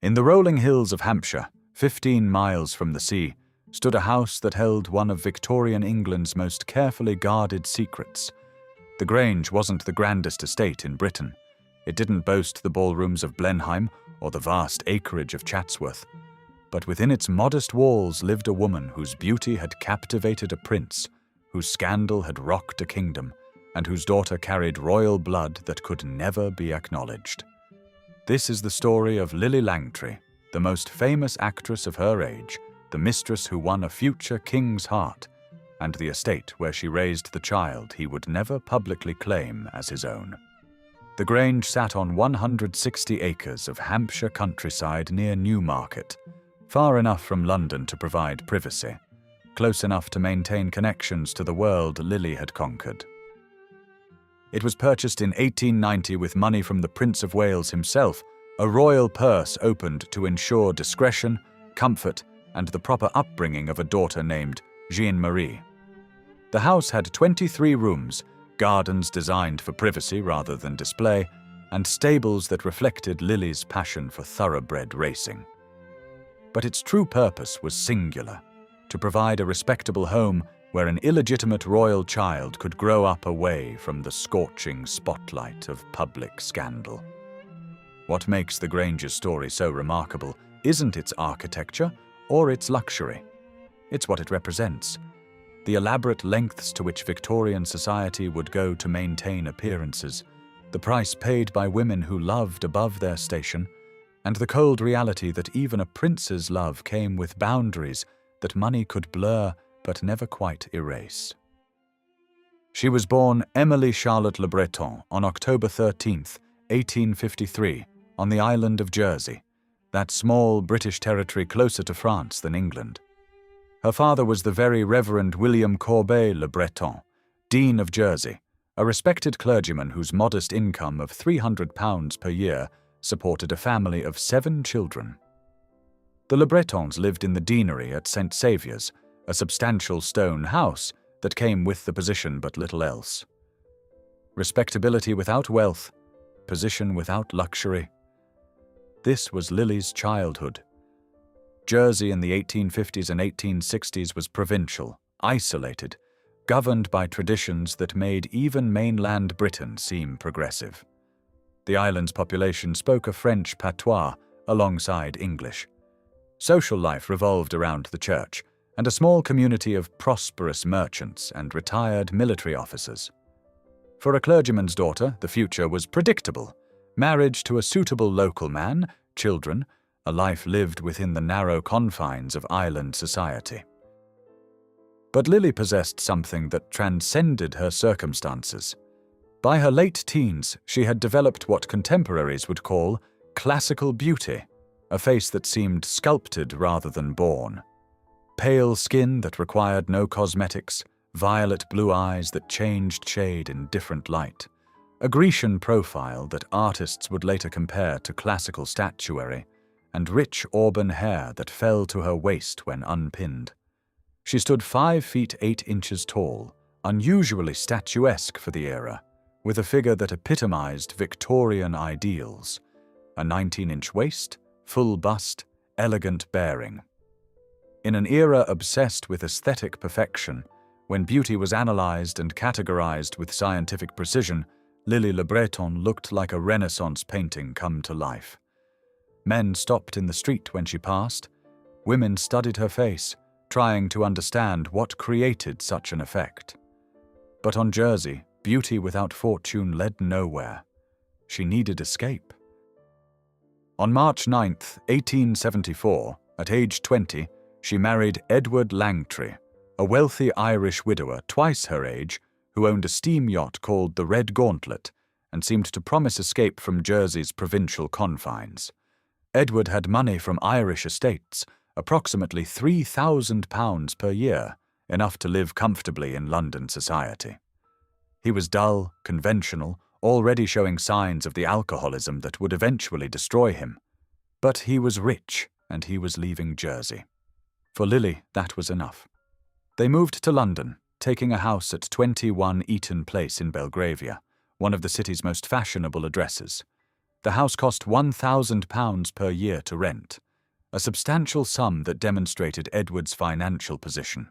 In the rolling hills of Hampshire, 15 miles from the sea, stood a house that held one of Victorian England's most carefully guarded secrets. The Grange wasn't the grandest estate in Britain. It didn't boast the ballrooms of Blenheim or the vast acreage of Chatsworth. But within its modest walls lived a woman whose beauty had captivated a prince, whose scandal had rocked a kingdom, and whose daughter carried royal blood that could never be acknowledged. This is the story of Lillie Langtry, the most famous actress of her age, the mistress who won a future king's heart, and the estate where she raised the child he would never publicly claim as his own. The Grange sat on 160 acres of Hampshire countryside near Newmarket, far enough from London to provide privacy, close enough to maintain connections to the world Lillie had conquered. It was purchased in 1890 with money from the Prince of Wales himself, a royal purse opened to ensure discretion, comfort, and the proper upbringing of a daughter named Jeanne-Marie. The house had 23 rooms, gardens designed for privacy rather than display, and stables that reflected Lillie's passion for thoroughbred racing. But its true purpose was singular: to provide a respectable home where an illegitimate royal child could grow up away from the scorching spotlight of public scandal. What makes the Grange's story so remarkable isn't its architecture or its luxury. It's what it represents: the elaborate lengths to which Victorian society would go to maintain appearances, the price paid by women who loved above their station, and the cold reality that even a prince's love came with boundaries that money could blur but never quite erase. She was born Emily Charlotte Le Breton on October 13th, 1853, on the island of Jersey, that small British territory closer to France than England. Her father was the Very Reverend William Courbet Le Breton, Dean of Jersey, a respected clergyman whose modest income of £300 per year supported a family of 7 children. The Le Bretons lived in the deanery at St. Saviour's, a substantial stone house that came with the position but little else. Respectability without wealth, position without luxury. This was Lillie's childhood. Jersey in the 1850s and 1860s was provincial, isolated, governed by traditions that made even mainland Britain seem progressive. The island's population spoke a French patois alongside English. Social life revolved around the church and a small community of prosperous merchants and retired military officers. For a clergyman's daughter, the future was predictable: marriage to a suitable local man, children, a life lived within the narrow confines of island society. But Lillie possessed something that transcended her circumstances. By her late teens, she had developed what contemporaries would call classical beauty, a face that seemed sculpted rather than born. Pale skin that required no cosmetics, violet blue eyes that changed shade in different light, a Grecian profile that artists would later compare to classical statuary, and rich auburn hair that fell to her waist when unpinned. She stood 5 feet 8 inches tall, unusually statuesque for the era, with a figure that epitomized Victorian ideals: a 19-inch waist, full bust, elegant bearing. In an era obsessed with aesthetic perfection, when beauty was analyzed and categorized with scientific precision, Lillie Le Breton looked like a Renaissance painting come to life. Men stopped in the street when she passed. Women studied her face, trying to understand what created such an effect. But on Jersey, beauty without fortune led nowhere. She needed escape. On March 9th, 1874, at age 20, she married Edward Langtry, a wealthy Irish widower twice her age, who owned a steam yacht called the Red Gauntlet and seemed to promise escape from Jersey's provincial confines. Edward had money from Irish estates, approximately £3,000 per year, enough to live comfortably in London society. He was dull, conventional, already showing signs of the alcoholism that would eventually destroy him. But he was rich, and he was leaving Jersey. For Lillie, that was enough. They moved to London, taking a house at 21 Eaton Place in Belgravia, one of the city's most fashionable addresses. The house cost £1,000 per year to rent, a substantial sum that demonstrated Edward's financial position.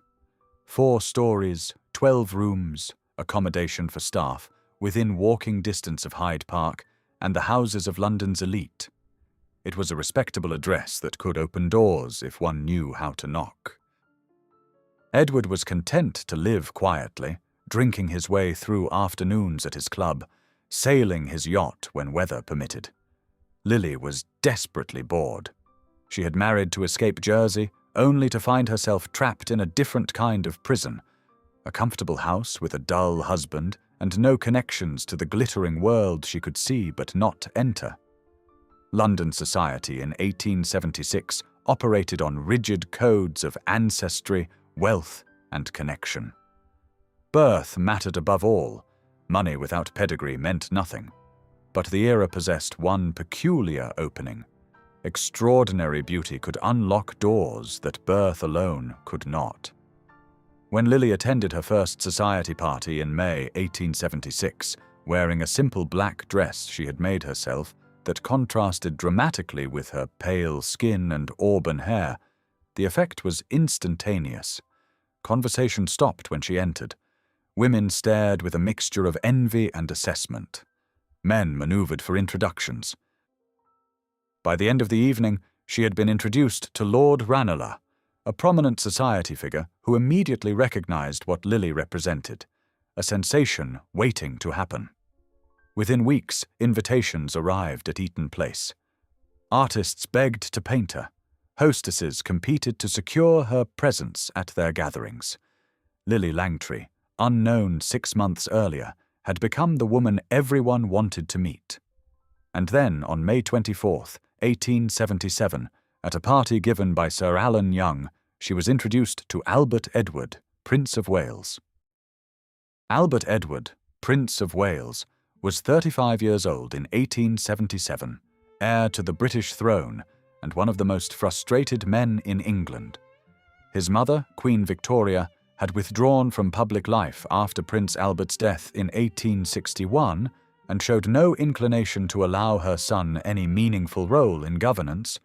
4 stories, 12 rooms, accommodation for staff, within walking distance of Hyde Park and the houses of London's elite. It was a respectable address that could open doors if one knew how to knock. Edward was content to live quietly, drinking his way through afternoons at his club, sailing his yacht when weather permitted. Lillie was desperately bored. She had married to escape Jersey, only to find herself trapped in a different kind of prison, a comfortable house with a dull husband and no connections to the glittering world she could see but not enter. London society in 1876 operated on rigid codes of ancestry, wealth, and connection. Birth mattered above all. Money without pedigree meant nothing. But the era possessed one peculiar opening. Extraordinary beauty could unlock doors that birth alone could not. When Lillie attended her first society party in May 1876, wearing a simple black dress she had made herself that contrasted dramatically with her pale skin and auburn hair, the effect was instantaneous. Conversation stopped when she entered. Women stared with a mixture of envy and assessment. Men maneuvered for introductions. By the end of the evening, she had been introduced to Lord Ranelagh, a prominent society figure who immediately recognized what Lillie represented, a sensation waiting to happen. Within weeks, invitations arrived at Eaton Place. Artists begged to paint her. Hostesses competed to secure her presence at their gatherings. Lillie Langtry, unknown 6 months earlier, had become the woman everyone wanted to meet. And then, on May 24, 1877, at a party given by Sir Allen Young, she was introduced to Albert Edward, Prince of Wales. Albert Edward, Prince of Wales, was 35 years old in 1877, heir to the British throne and one of the most frustrated men in England. His mother, Queen Victoria, had withdrawn from public life after Prince Albert's death in 1861 and showed no inclination to allow her son any meaningful role in governance.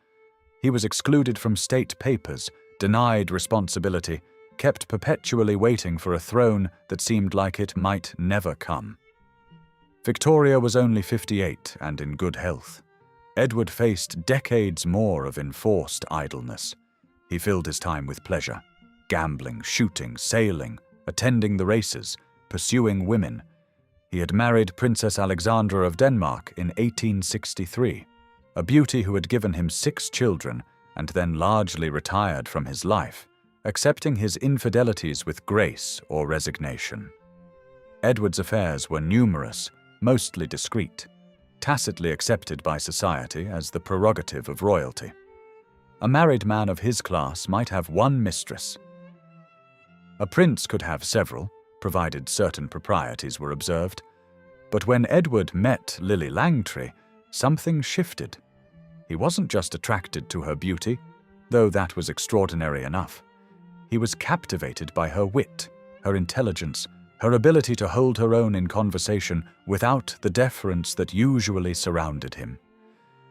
He was excluded from state papers, denied responsibility, kept perpetually waiting for a throne that seemed like it might never come. Victoria was only 58 and in good health. Edward faced decades more of enforced idleness. He filled his time with pleasure, gambling, shooting, sailing, attending the races, pursuing women. He had married Princess Alexandra of Denmark in 1863, a beauty who had given him 6 children and then largely retired from his life, accepting his infidelities with grace or resignation. Edward's affairs were numerous, mostly discreet, tacitly accepted by society as the prerogative of royalty. A married man of his class might have 1 mistress. A prince could have several, provided certain proprieties were observed. But when Edward met Lillie Langtry, something shifted. He wasn't just attracted to her beauty, though that was extraordinary enough. He was captivated by her wit, her intelligence, her ability to hold her own in conversation without the deference that usually surrounded him.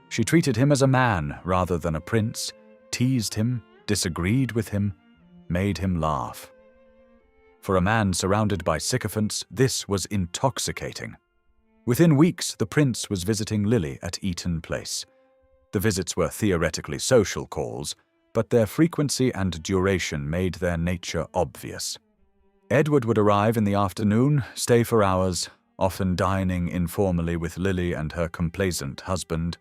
She treated him as a man rather than a prince, teased him, disagreed with him, made him laugh. For a man surrounded by sycophants, this was intoxicating. Within weeks, the prince was visiting Lillie at Eaton Place. The visits were theoretically social calls, but their frequency and duration made their nature obvious. Edward would arrive in the afternoon, stay for hours, often dining informally with Lillie and her complacent husband.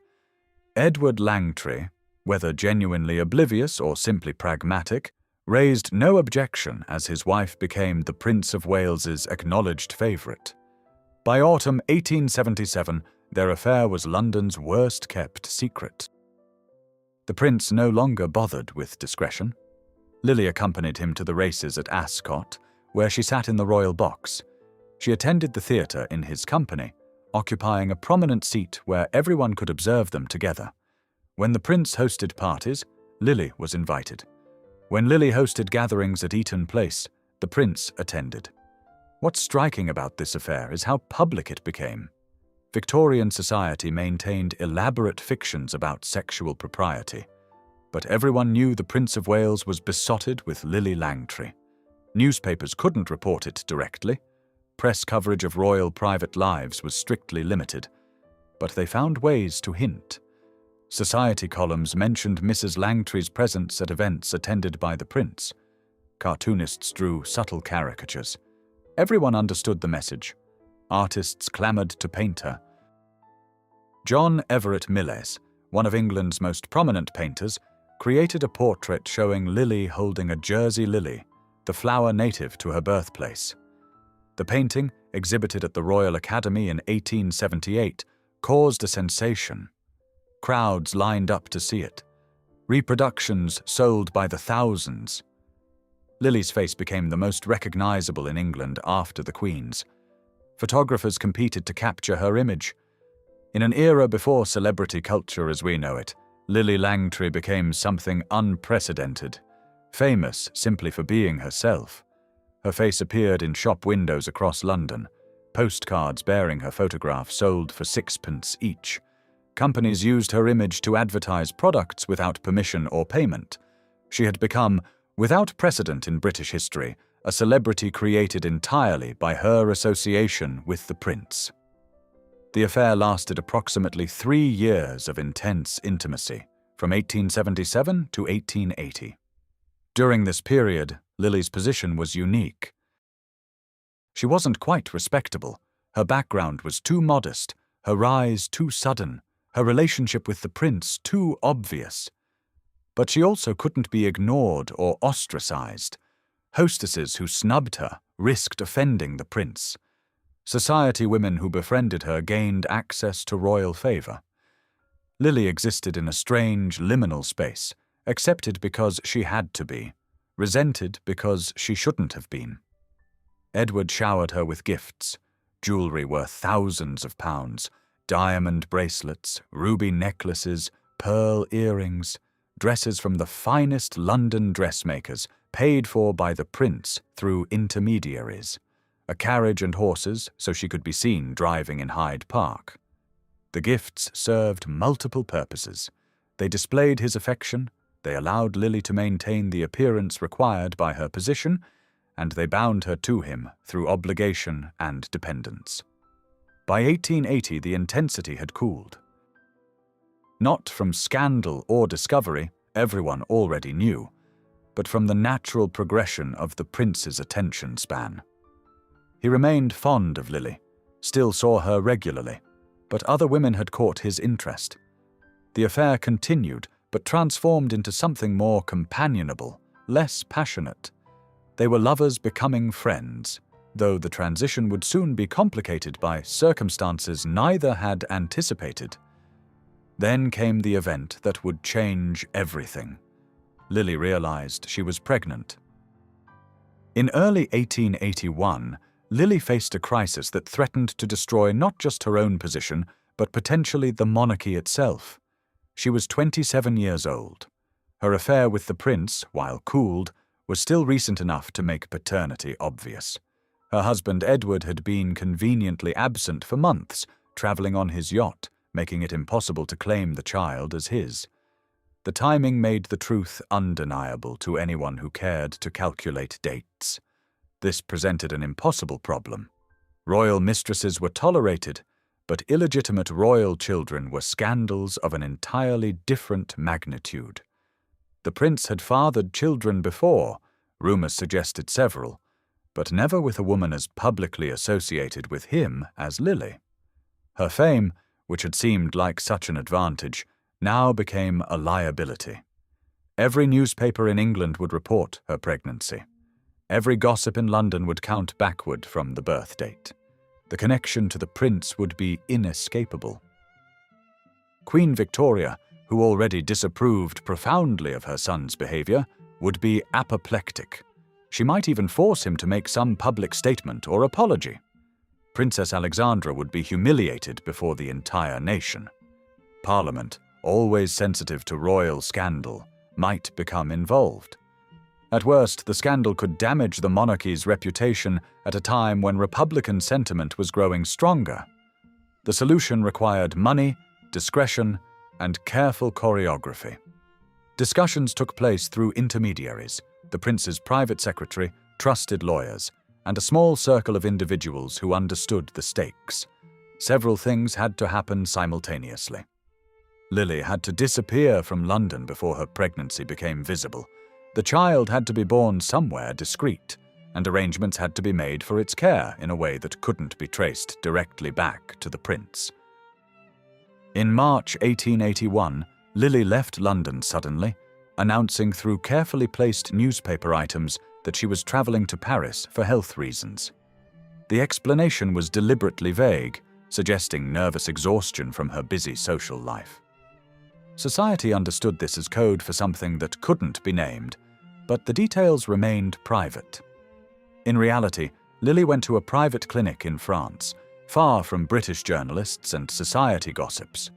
Edward Langtry, whether genuinely oblivious or simply pragmatic, raised no objection as his wife became the Prince of Wales's acknowledged favourite. By autumn 1877, their affair was London's worst-kept secret. The prince no longer bothered with discretion. Lillie accompanied him to the races at Ascot, where she sat in the royal box. She attended the theatre in his company, occupying a prominent seat where everyone could observe them together. When the prince hosted parties, Lillie was invited. When Lillie hosted gatherings at Eaton Place, the prince attended. What's striking about this affair is how public it became. Victorian society maintained elaborate fictions about sexual propriety, but everyone knew the Prince of Wales was besotted with Lillie Langtry. Newspapers couldn't report it directly. Press coverage of royal private lives was strictly limited, but they found ways to hint. Society columns mentioned Mrs. Langtry's presence at events attended by the prince. Cartoonists drew subtle caricatures. Everyone understood the message. Artists clamoured to paint her. John Everett Millais, one of England's most prominent painters, created a portrait showing Lillie holding a Jersey lily, the flower native to her birthplace. The painting, exhibited at the Royal Academy in 1878, caused a sensation. Crowds lined up to see it. Reproductions sold by the thousands. Lillie's face became the most recognisable in England after the Queen's. Photographers competed to capture her image. In an era before celebrity culture as we know it, Lillie Langtry became something unprecedented, famous simply for being herself. Her face appeared in shop windows across London. Postcards bearing her photograph sold for 6p each. Companies used her image to advertise products without permission or payment. She had become, without precedent in British history, a celebrity created entirely by her association with the prince. The affair lasted approximately 3 years of intense intimacy, from 1877 to 1880. During this period, Lillie's position was unique. She wasn't quite respectable. Her background was too modest, her rise too sudden, her relationship with the prince too obvious. But she also couldn't be ignored or ostracized. Hostesses who snubbed her risked offending the prince. Society women who befriended her gained access to royal favour. Lillie existed in a strange, liminal space, accepted because she had to be, resented because she shouldn't have been. Edward showered her with gifts, jewellery worth thousands of pounds, diamond bracelets, ruby necklaces, pearl earrings, dresses from the finest London dressmakers, paid for by the prince through intermediaries, a carriage and horses so she could be seen driving in Hyde Park. The gifts served multiple purposes. They displayed his affection, they allowed Lillie to maintain the appearance required by her position, and they bound her to him through obligation and dependence. By 1880, the intensity had cooled. Not from scandal or discovery, everyone already knew, but from the natural progression of the prince's attention span. He remained fond of Lillie, still saw her regularly, but other women had caught his interest. The affair continued, but transformed into something more companionable, less passionate. They were lovers becoming friends, though the transition would soon be complicated by circumstances neither had anticipated. Then came the event that would change everything. Lillie realized she was pregnant. In early 1881, Lillie faced a crisis that threatened to destroy not just her own position, but potentially the monarchy itself. She was 27 years old. Her affair with the prince, while cooled, was still recent enough to make paternity obvious. Her husband Edward had been conveniently absent for months, travelling on his yacht, making it impossible to claim the child as his. The timing made the truth undeniable to anyone who cared to calculate dates. This presented an impossible problem. Royal mistresses were tolerated, but illegitimate royal children were scandals of an entirely different magnitude. The prince had fathered children before, rumours suggested several, but never with a woman as publicly associated with him as Lillie. Her fame, which had seemed like such an advantage, now became a liability. Every newspaper in England would report her pregnancy. Every gossip in London would count backward from the birth date. The connection to the prince would be inescapable. Queen Victoria, who already disapproved profoundly of her son's behaviour, would be apoplectic. She might even force him to make some public statement or apology. Princess Alexandra would be humiliated before the entire nation. Parliament, always sensitive to royal scandal, might become involved. At worst, the scandal could damage the monarchy's reputation at a time when Republican sentiment was growing stronger. The solution required money, discretion, and careful choreography. Discussions took place through intermediaries, the prince's private secretary, trusted lawyers, and a small circle of individuals who understood the stakes. Several things had to happen simultaneously. Lillie had to disappear from London before her pregnancy became visible. The child had to be born somewhere discreet, and arrangements had to be made for its care in a way that couldn't be traced directly back to the prince. In March 1881, Lillie left London suddenly, announcing through carefully placed newspaper items that she was travelling to Paris for health reasons. The explanation was deliberately vague, suggesting nervous exhaustion from her busy social life. Society understood this as code for something that couldn't be named, but the details remained private. In reality, Lillie went to a private clinic in France, far from British journalists and society gossips.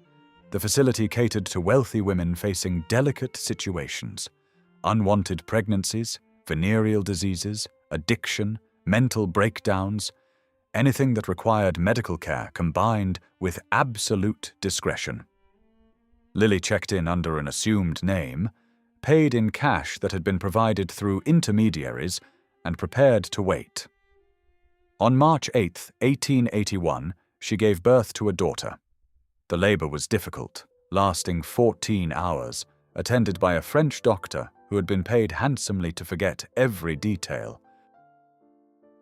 The facility catered to wealthy women facing delicate situations: unwanted pregnancies, venereal diseases, addiction, mental breakdowns, anything that required medical care combined with absolute discretion. Lillie checked in under an assumed name, paid in cash that had been provided through intermediaries, and prepared to wait. On March 8, 1881, she gave birth to a daughter. The labor was difficult, lasting 14 hours, attended by a French doctor who had been paid handsomely to forget every detail.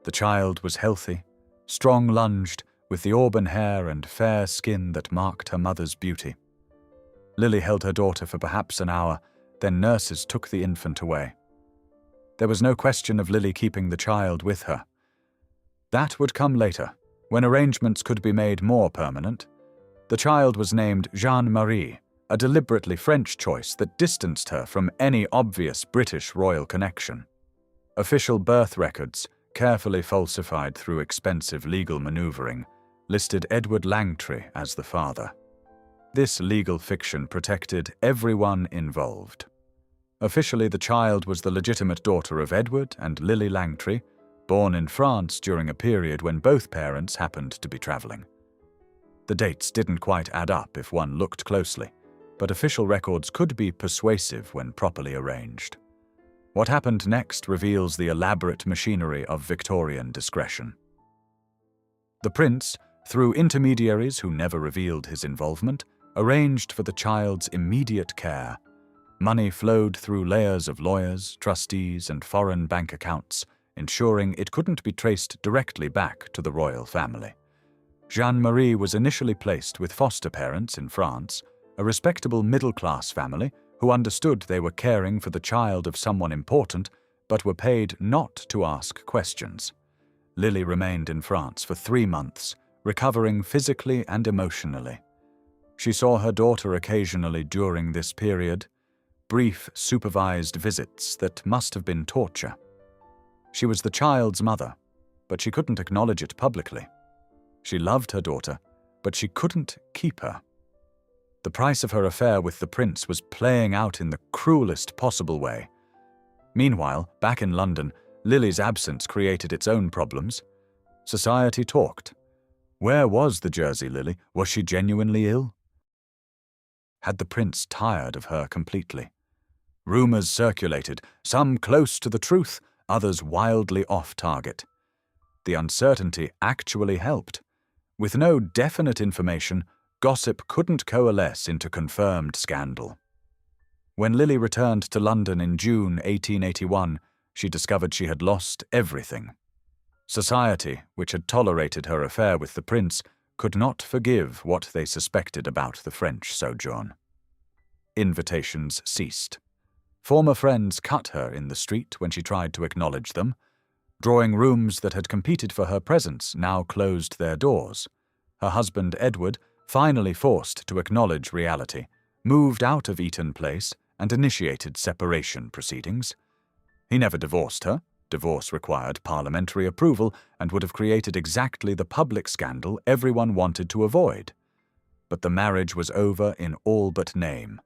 The child was healthy, strong-lunged, with the auburn hair and fair skin that marked her mother's beauty. Lillie held her daughter for perhaps an hour, then nurses took the infant away. There was no question of Lillie keeping the child with her. That would come later, when arrangements could be made more permanent. The child was named Jeanne-Marie, a deliberately French choice that distanced her from any obvious British royal connection. Official birth records, carefully falsified through expensive legal maneuvering, listed Edward Langtry as the father. This legal fiction protected everyone involved. Officially, the child was the legitimate daughter of Edward and Lillie Langtry, born in France during a period when both parents happened to be travelling. The dates didn't quite add up if one looked closely, but official records could be persuasive when properly arranged. What happened next reveals the elaborate machinery of Victorian discretion. The prince, through intermediaries who never revealed his involvement, arranged for the child's immediate care. Money flowed through layers of lawyers, trustees, and foreign bank accounts, ensuring it couldn't be traced directly back to the royal family. Jeanne-Marie was initially placed with foster parents in France, a respectable middle-class family who understood they were caring for the child of someone important, but were paid not to ask questions. Lillie remained in France for 3 months, recovering physically and emotionally. She saw her daughter occasionally during this period, brief supervised visits that must have been torture. She was the child's mother, but she couldn't acknowledge it publicly. She loved her daughter, but she couldn't keep her. The price of her affair with the prince was playing out in the cruelest possible way. Meanwhile, back in London, Lillie's absence created its own problems. Society talked. Where was the Jersey Lillie? Was she genuinely ill? Had the prince tired of her completely? Rumours circulated, some close to the truth, others wildly off target. The uncertainty actually helped. With no definite information, gossip couldn't coalesce into confirmed scandal. When Lillie returned to London in June 1881, she discovered she had lost everything. Society, which had tolerated her affair with the prince, could not forgive what they suspected about the French sojourn. Invitations ceased. Former friends cut her in the street when she tried to acknowledge them. Drawing rooms that had competed for her presence now closed their doors. Her husband, Edward, finally forced to acknowledge reality, moved out of Eaton Place and initiated separation proceedings. He never divorced her. Divorce required parliamentary approval and would have created exactly the public scandal everyone wanted to avoid. But the marriage was over in all but name.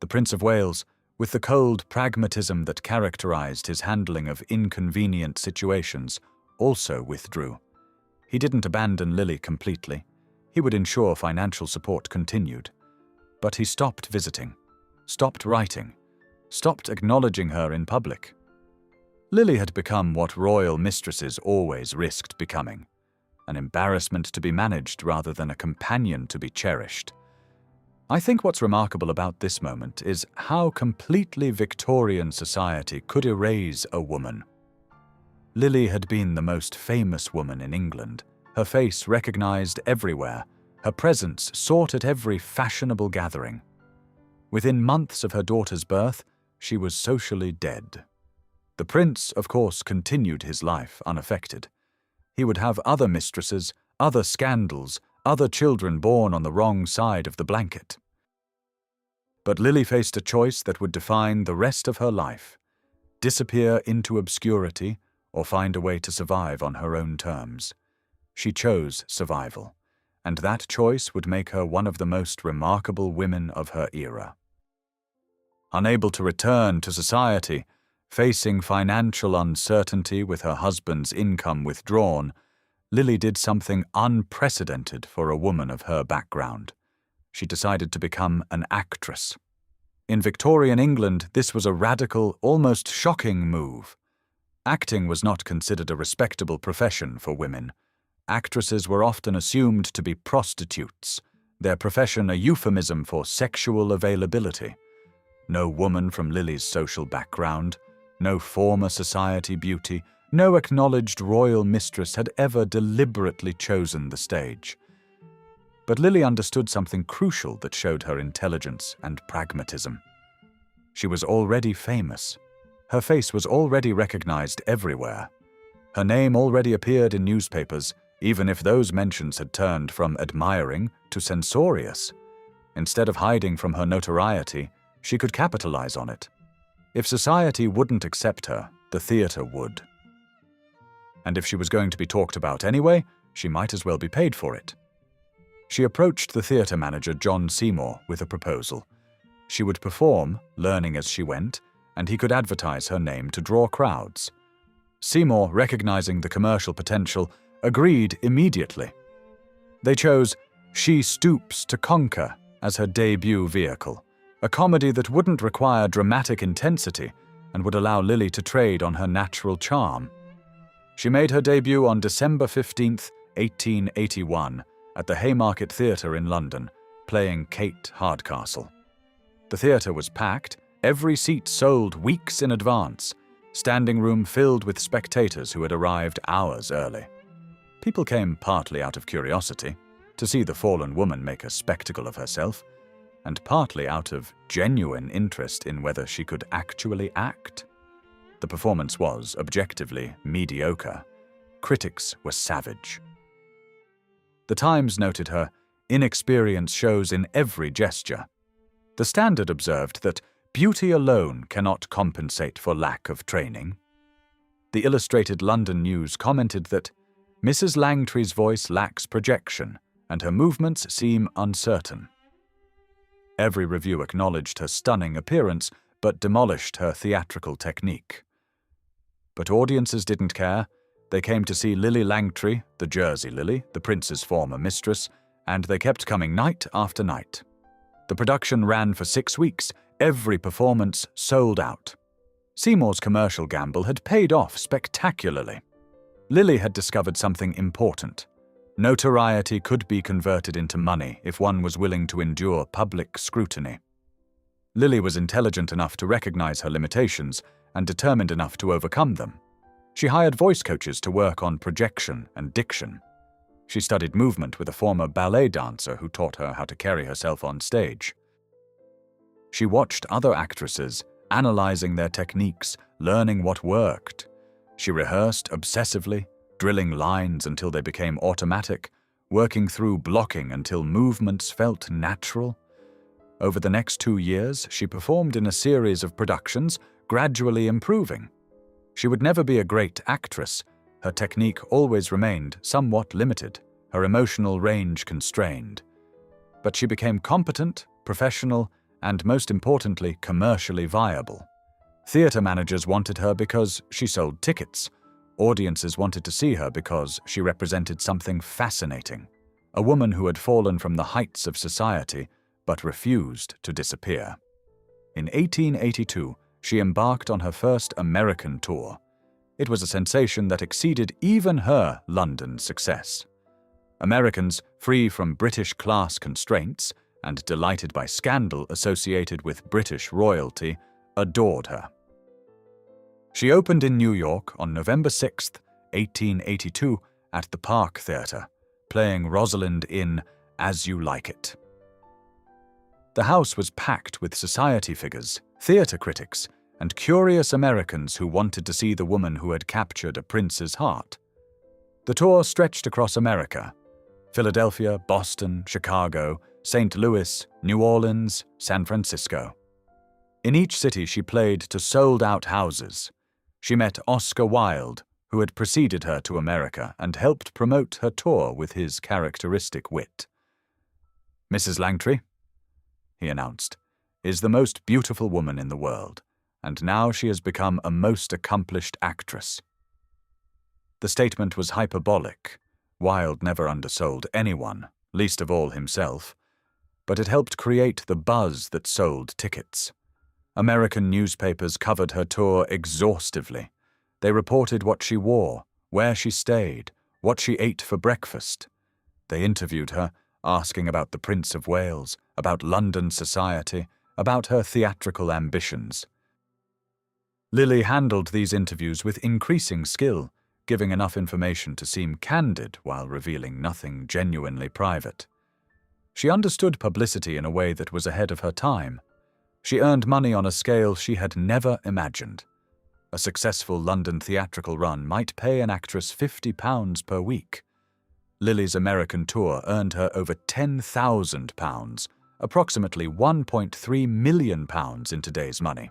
The Prince of Wales, with the cold pragmatism that characterized his handling of inconvenient situations, also withdrew. He didn't abandon Lillie completely. He would ensure financial support continued. But he stopped visiting, stopped writing, stopped acknowledging her in public. Lillie had become what royal mistresses always risked becoming, an embarrassment to be managed rather than a companion to be cherished. I think what's remarkable about this moment is how completely Victorian society could erase a woman. Lillie had been the most famous woman in England, her face recognized everywhere, her presence sought at every fashionable gathering. Within months of her daughter's birth, she was socially dead. The prince, of course, continued his life unaffected. He would have other mistresses, other scandals, other children born on the wrong side of the blanket. But Lillie faced a choice that would define the rest of her life: disappear into obscurity or find a way to survive on her own terms. She chose survival, and that choice would make her one of the most remarkable women of her era. Unable to return to society, facing financial uncertainty with her husband's income withdrawn, Lillie did something unprecedented for a woman of her background. She decided to become an actress. In Victorian England, this was a radical, almost shocking move. Acting was not considered a respectable profession for women. Actresses were often assumed to be prostitutes, their profession a euphemism for sexual availability. No woman from Lillie's social background, no former society beauty, no acknowledged royal mistress had ever deliberately chosen the stage. But Lillie understood something crucial that showed her intelligence and pragmatism. She was already famous. Her face was already recognized everywhere. Her name already appeared in newspapers, even if those mentions had turned from admiring to censorious. Instead of hiding from her notoriety, she could capitalize on it. If society wouldn't accept her, the theatre would. And if she was going to be talked about anyway, she might as well be paid for it. She approached the theatre manager John Seymour with a proposal. She would perform, learning as she went, and he could advertise her name to draw crowds. Seymour, recognizing the commercial potential, agreed immediately. They chose She Stoops to Conquer as her debut vehicle, a comedy that wouldn't require dramatic intensity and would allow Lillie to trade on her natural charm. She made her debut on December 15, 1881, at the Haymarket Theatre in London, playing Kate Hardcastle. The theatre was packed, every seat sold weeks in advance, standing room filled with spectators who had arrived hours early. People came partly out of curiosity, to see the fallen woman make a spectacle of herself, and partly out of genuine interest in whether she could actually act. The performance was, objectively, mediocre. Critics were savage. The Times noted her inexperience shows in every gesture. The Standard observed that beauty alone cannot compensate for lack of training. The Illustrated London News commented that Mrs. Langtry's voice lacks projection and her movements seem uncertain. Every review acknowledged her stunning appearance but demolished her theatrical technique. But audiences didn't care. They came to see Lillie Langtry, the Jersey Lillie, the prince's former mistress, and they kept coming night after night. The production ran for 6 weeks, every performance sold out. Seymour's commercial gamble had paid off spectacularly. Lillie had discovered something important. Notoriety could be converted into money if one was willing to endure public scrutiny. Lillie was intelligent enough to recognize her limitations and determined enough to overcome them. She hired voice coaches to work on projection and diction. She studied movement with a former ballet dancer who taught her how to carry herself on stage. She watched other actresses, analyzing their techniques, learning what worked. She rehearsed obsessively, drilling lines until they became automatic, working through blocking until movements felt natural. Over the next 2 years, she performed in a series of productions, gradually improving. She would never be a great actress. Her technique always remained somewhat limited, her emotional range constrained. But she became competent, professional, and most importantly, commercially viable. Theatre managers wanted her because she sold tickets. Audiences wanted to see her because she represented something fascinating, a woman who had fallen from the heights of society but refused to disappear. In 1882, she embarked on her first American tour. It was a sensation that exceeded even her London success. Americans, free from British class constraints and delighted by scandal associated with British royalty, adored her. She opened in New York on November 6, 1882, at the Park Theatre, playing Rosalind in As You Like It. The house was packed with society figures, theatre critics, and curious Americans who wanted to see the woman who had captured a prince's heart. The tour stretched across America: Philadelphia, Boston, Chicago, St. Louis, New Orleans, San Francisco. In each city she played to sold-out houses. She met Oscar Wilde, who had preceded her to America and helped promote her tour with his characteristic wit. "Mrs. Langtry," he announced, "is the most beautiful woman in the world, and now she has become a most accomplished actress." The statement was hyperbolic. Wilde never undersold anyone, least of all himself, but it helped create the buzz that sold tickets. American newspapers covered her tour exhaustively. They reported what she wore, where she stayed, what she ate for breakfast. They interviewed her, asking about the Prince of Wales, about London society, about her theatrical ambitions. Lillie handled these interviews with increasing skill, giving enough information to seem candid while revealing nothing genuinely private. She understood publicity in a way that was ahead of her time. She earned money on a scale she had never imagined. A successful London theatrical run might pay an actress £50 per week. Lillie's American tour earned her over £10,000, approximately £1.3 million in today's money.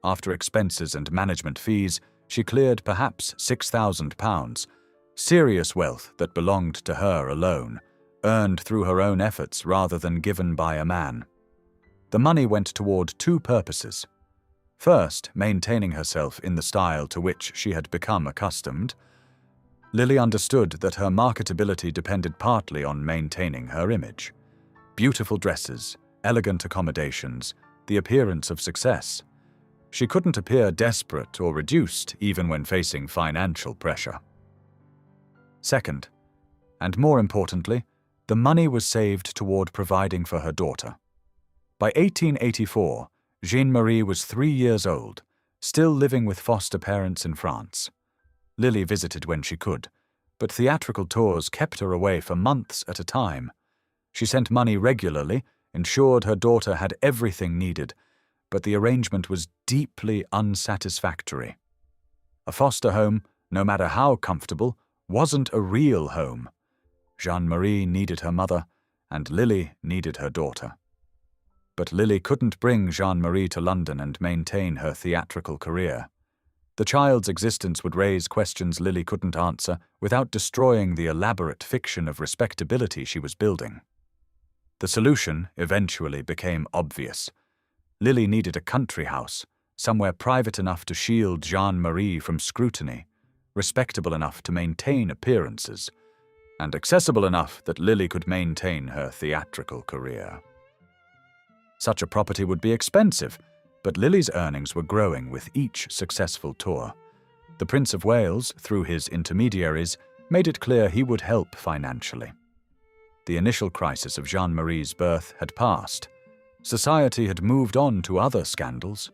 After expenses and management fees, she cleared perhaps £6,000, serious wealth that belonged to her alone, earned through her own efforts rather than given by a man. The money went toward two purposes. First, maintaining herself in the style to which she had become accustomed. Lillie understood that her marketability depended partly on maintaining her image. Beautiful dresses, elegant accommodations, the appearance of success. She couldn't appear desperate or reduced even when facing financial pressure. Second, and more importantly, the money was saved toward providing for her daughter. By 1884, Jeanne-Marie was 3 years old, still living with foster parents in France. Lillie visited when she could, but theatrical tours kept her away for months at a time. She sent money regularly, ensured her daughter had everything needed, but the arrangement was deeply unsatisfactory. A foster home, no matter how comfortable, wasn't a real home. Jeanne-Marie needed her mother, and Lillie needed her daughter. But Lillie couldn't bring Jeanne-Marie to London and maintain her theatrical career. The child's existence would raise questions Lillie couldn't answer without destroying the elaborate fiction of respectability she was building. The solution eventually became obvious. Lillie needed a country house, somewhere private enough to shield Jeanne-Marie from scrutiny, respectable enough to maintain appearances, and accessible enough that Lillie could maintain her theatrical career. Such a property would be expensive, but Lillie's earnings were growing with each successful tour. The Prince of Wales, through his intermediaries, made it clear he would help financially. The initial crisis of Jeanne-Marie's birth had passed. Society had moved on to other scandals.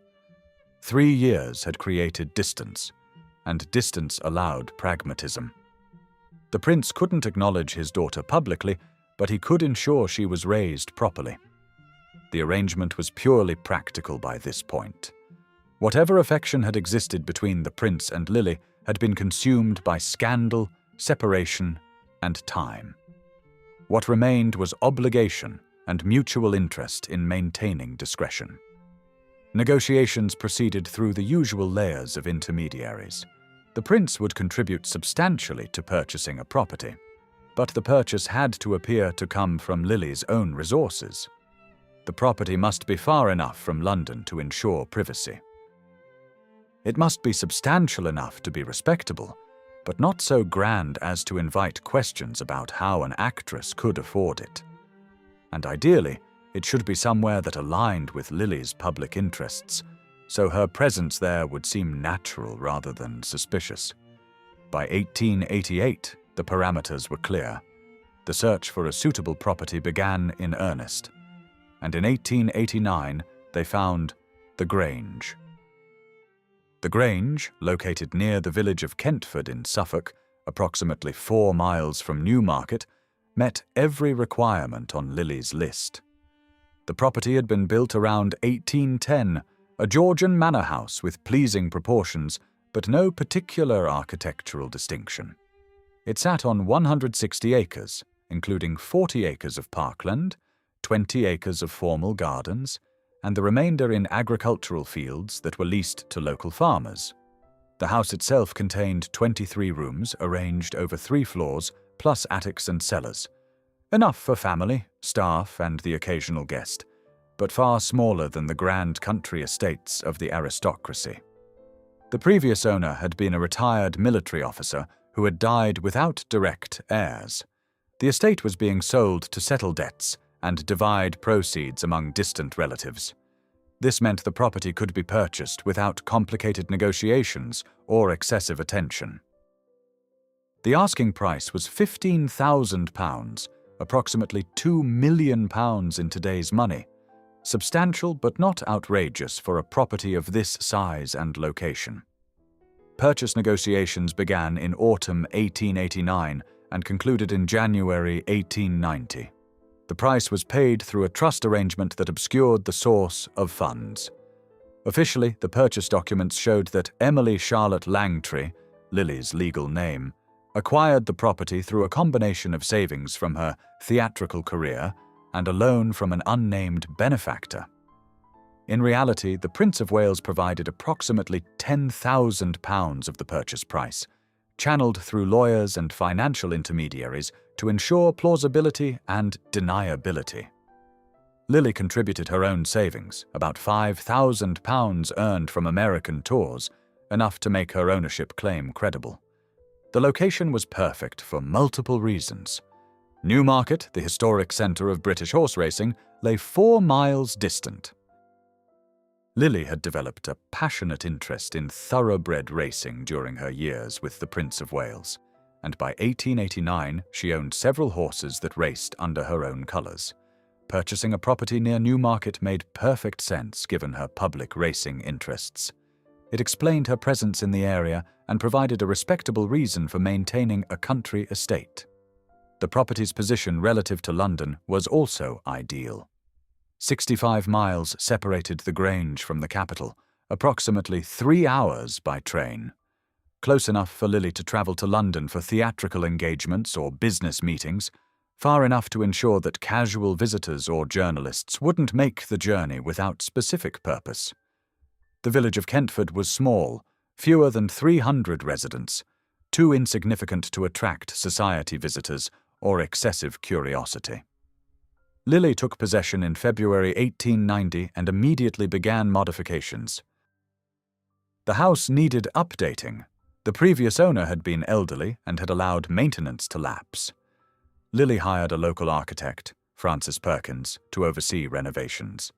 3 years had created distance, and distance allowed pragmatism. The prince couldn't acknowledge his daughter publicly, but he could ensure she was raised properly. The arrangement was purely practical by this point. Whatever affection had existed between the prince and Lillie had been consumed by scandal, separation, and time. What remained was obligation and mutual interest in maintaining discretion. Negotiations proceeded through the usual layers of intermediaries. The prince would contribute substantially to purchasing a property, but the purchase had to appear to come from Lillie's own resources. The property must be far enough from London to ensure privacy. It must be substantial enough to be respectable, but not so grand as to invite questions about how an actress could afford it. And ideally, it should be somewhere that aligned with Lily's public interests, so her presence there would seem natural rather than suspicious. By 1888, the parameters were clear. The search for a suitable property began in earnest, and in 1889 they found the Grange. The Grange, located near the village of Kentford in Suffolk, approximately 4 miles from Newmarket, met every requirement on Lily's list. The property had been built around 1810, a Georgian manor house with pleasing proportions, but no particular architectural distinction. It sat on 160 acres, including 40 acres of parkland, 20 acres of formal gardens, and the remainder in agricultural fields that were leased to local farmers. The house itself contained 23 rooms arranged over 3 floors, plus attics and cellars. Enough for family, staff, and the occasional guest, but far smaller than the grand country estates of the aristocracy. The previous owner had been a retired military officer who had died without direct heirs. The estate was being sold to settle debts and divide proceeds among distant relatives. This meant the property could be purchased without complicated negotiations or excessive attention. The asking price was £15,000, approximately £2 million in today's money. Substantial but not outrageous for a property of this size and location. Purchase negotiations began in autumn 1889 and concluded in January 1890. The price was paid through a trust arrangement that obscured the source of funds. Officially, the purchase documents showed that Emily Charlotte Langtry, Lily's legal name, acquired the property through a combination of savings from her theatrical career and a loan from an unnamed benefactor. In reality, the Prince of Wales provided approximately £10,000 of the purchase price, channeled through lawyers and financial intermediaries to ensure plausibility and deniability. Lily contributed her own savings, about £5,000 earned from American tours, enough to make her ownership claim credible. The location was perfect for multiple reasons. Newmarket, the historic centre of British horse racing, lay 4 miles distant. Lily had developed a passionate interest in thoroughbred racing during her years with the Prince of Wales, and by 1889 she owned several horses that raced under her own colours. Purchasing a property near Newmarket made perfect sense given her public racing interests. It explained her presence in the area and provided a respectable reason for maintaining a country estate. The property's position relative to London was also ideal. 65 miles separated the Grange from the capital, approximately 3 hours by train. Close enough for Lily to travel to London for theatrical engagements or business meetings, far enough to ensure that casual visitors or journalists wouldn't make the journey without specific purpose. The village of Kentford was small, fewer than 300 residents, too insignificant to attract society visitors or excessive curiosity. Lily took possession in February 1890 and immediately began modifications. The house needed updating. The previous owner had been elderly and had allowed maintenance to lapse. Lily hired a local architect, Francis Perkins, to oversee renovations.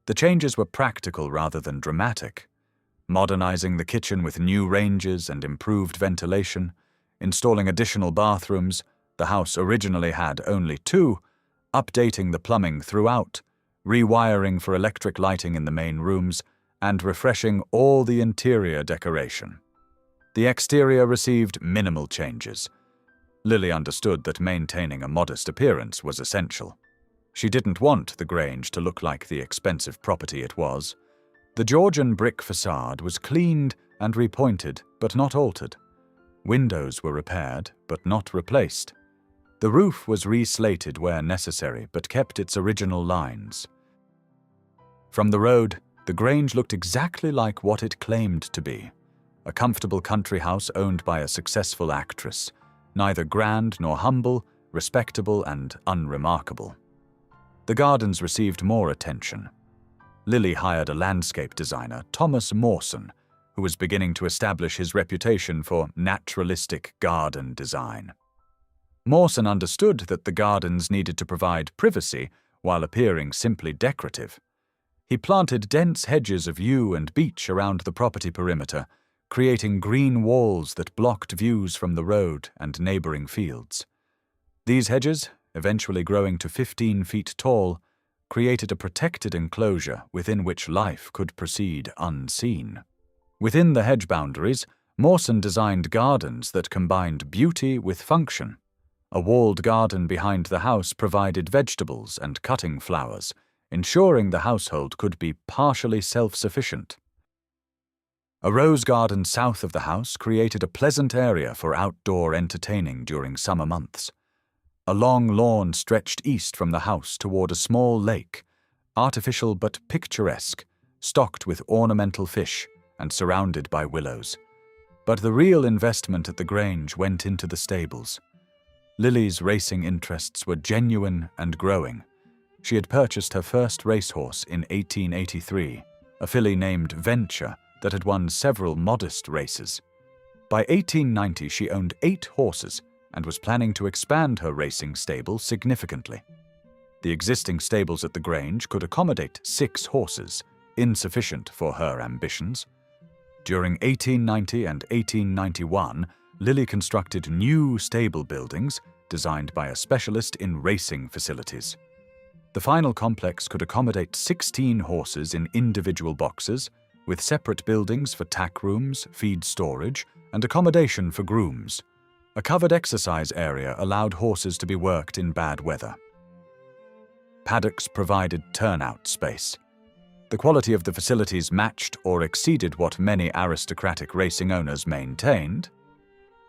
The changes were practical rather than dramatic, modernizing the kitchen with new ranges and improved ventilation, installing additional bathrooms. The house originally had only 2, updating the plumbing throughout, rewiring for electric lighting in the main rooms, and refreshing all the interior decoration. The exterior received minimal changes. Lily understood that maintaining a modest appearance was essential. She didn't want the Grange to look like the expensive property it was. The Georgian brick facade was cleaned and repointed, but not altered. Windows were repaired, but not replaced. The roof was reslated where necessary, but kept its original lines. From the road, the Grange looked exactly like what it claimed to be, a comfortable country house owned by a successful actress, neither grand nor humble, respectable and unremarkable. The gardens received more attention. Lily hired a landscape designer, Thomas Mawson, who who was beginning to establish his reputation for naturalistic garden design. Mawson understood that the gardens needed to provide privacy while appearing simply decorative. He planted dense hedges of yew and beech around the property perimeter, creating green walls that blocked views from the road and neighboring fields. These hedges, eventually growing to 15 feet tall, created a protected enclosure within which life could proceed unseen. Within the hedge boundaries, Mawson designed gardens that combined beauty with function. A walled garden behind the house provided vegetables and cutting flowers, ensuring the household could be partially self-sufficient. A rose garden south of the house created a pleasant area for outdoor entertaining during summer months. A long lawn stretched east from the house toward a small lake, artificial but picturesque, stocked with ornamental fish and surrounded by willows. But the real investment at the Grange went into the stables. Lillie's racing interests were genuine and growing. She had purchased her first racehorse in 1883, a filly named Venture that had won several modest races. By 1890, she owned 8 horses and was planning to expand her racing stable significantly. The existing stables at the Grange could accommodate 6 horses, insufficient for her ambitions. During 1890 and 1891, Lillie constructed new stable buildings designed by a specialist in racing facilities. The final complex could accommodate 16 horses in individual boxes, with separate buildings for tack rooms, feed storage, and accommodation for grooms. A covered exercise area allowed horses to be worked in bad weather. Paddocks provided turnout space. The quality of the facilities matched or exceeded what many aristocratic racing owners maintained.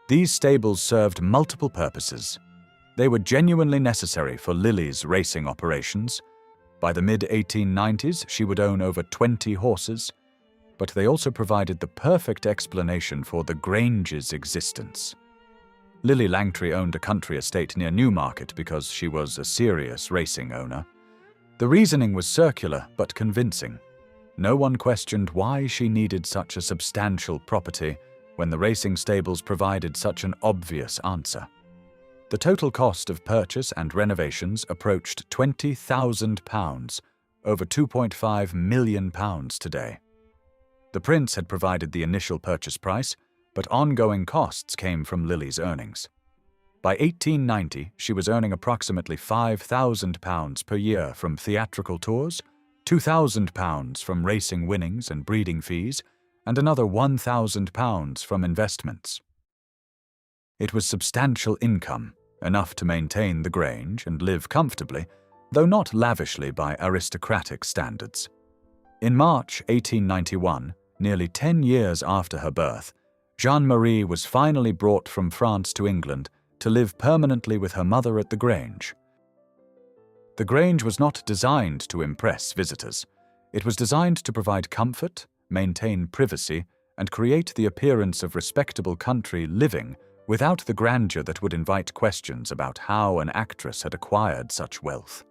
These stables served multiple purposes. They were genuinely necessary for Lillie's racing operations. By the mid-1890s, she would own over 20 horses, but they also provided the perfect explanation for the Grange's existence. Lillie Langtry owned a country estate near Newmarket because she was a serious racing owner. The reasoning was circular but convincing. No one questioned why she needed such a substantial property when the racing stables provided such an obvious answer. The total cost of purchase and renovations approached £20,000, over £2.5 million today. The prince had provided the initial purchase price, but ongoing costs came from Lillie's earnings. By 1890, she was earning approximately £5,000 per year from theatrical tours, £2,000 from racing winnings and breeding fees, and another £1,000 from investments. It was substantial income, enough to maintain the Grange and live comfortably, though not lavishly by aristocratic standards. In March 1891, nearly 10 years after her birth, Jeanne-Marie was finally brought from France to England to live permanently with her mother at the Grange. The Grange was not designed to impress visitors. It was designed to provide comfort, maintain privacy, and create the appearance of respectable country living without the grandeur that would invite questions about how an actress had acquired such wealth.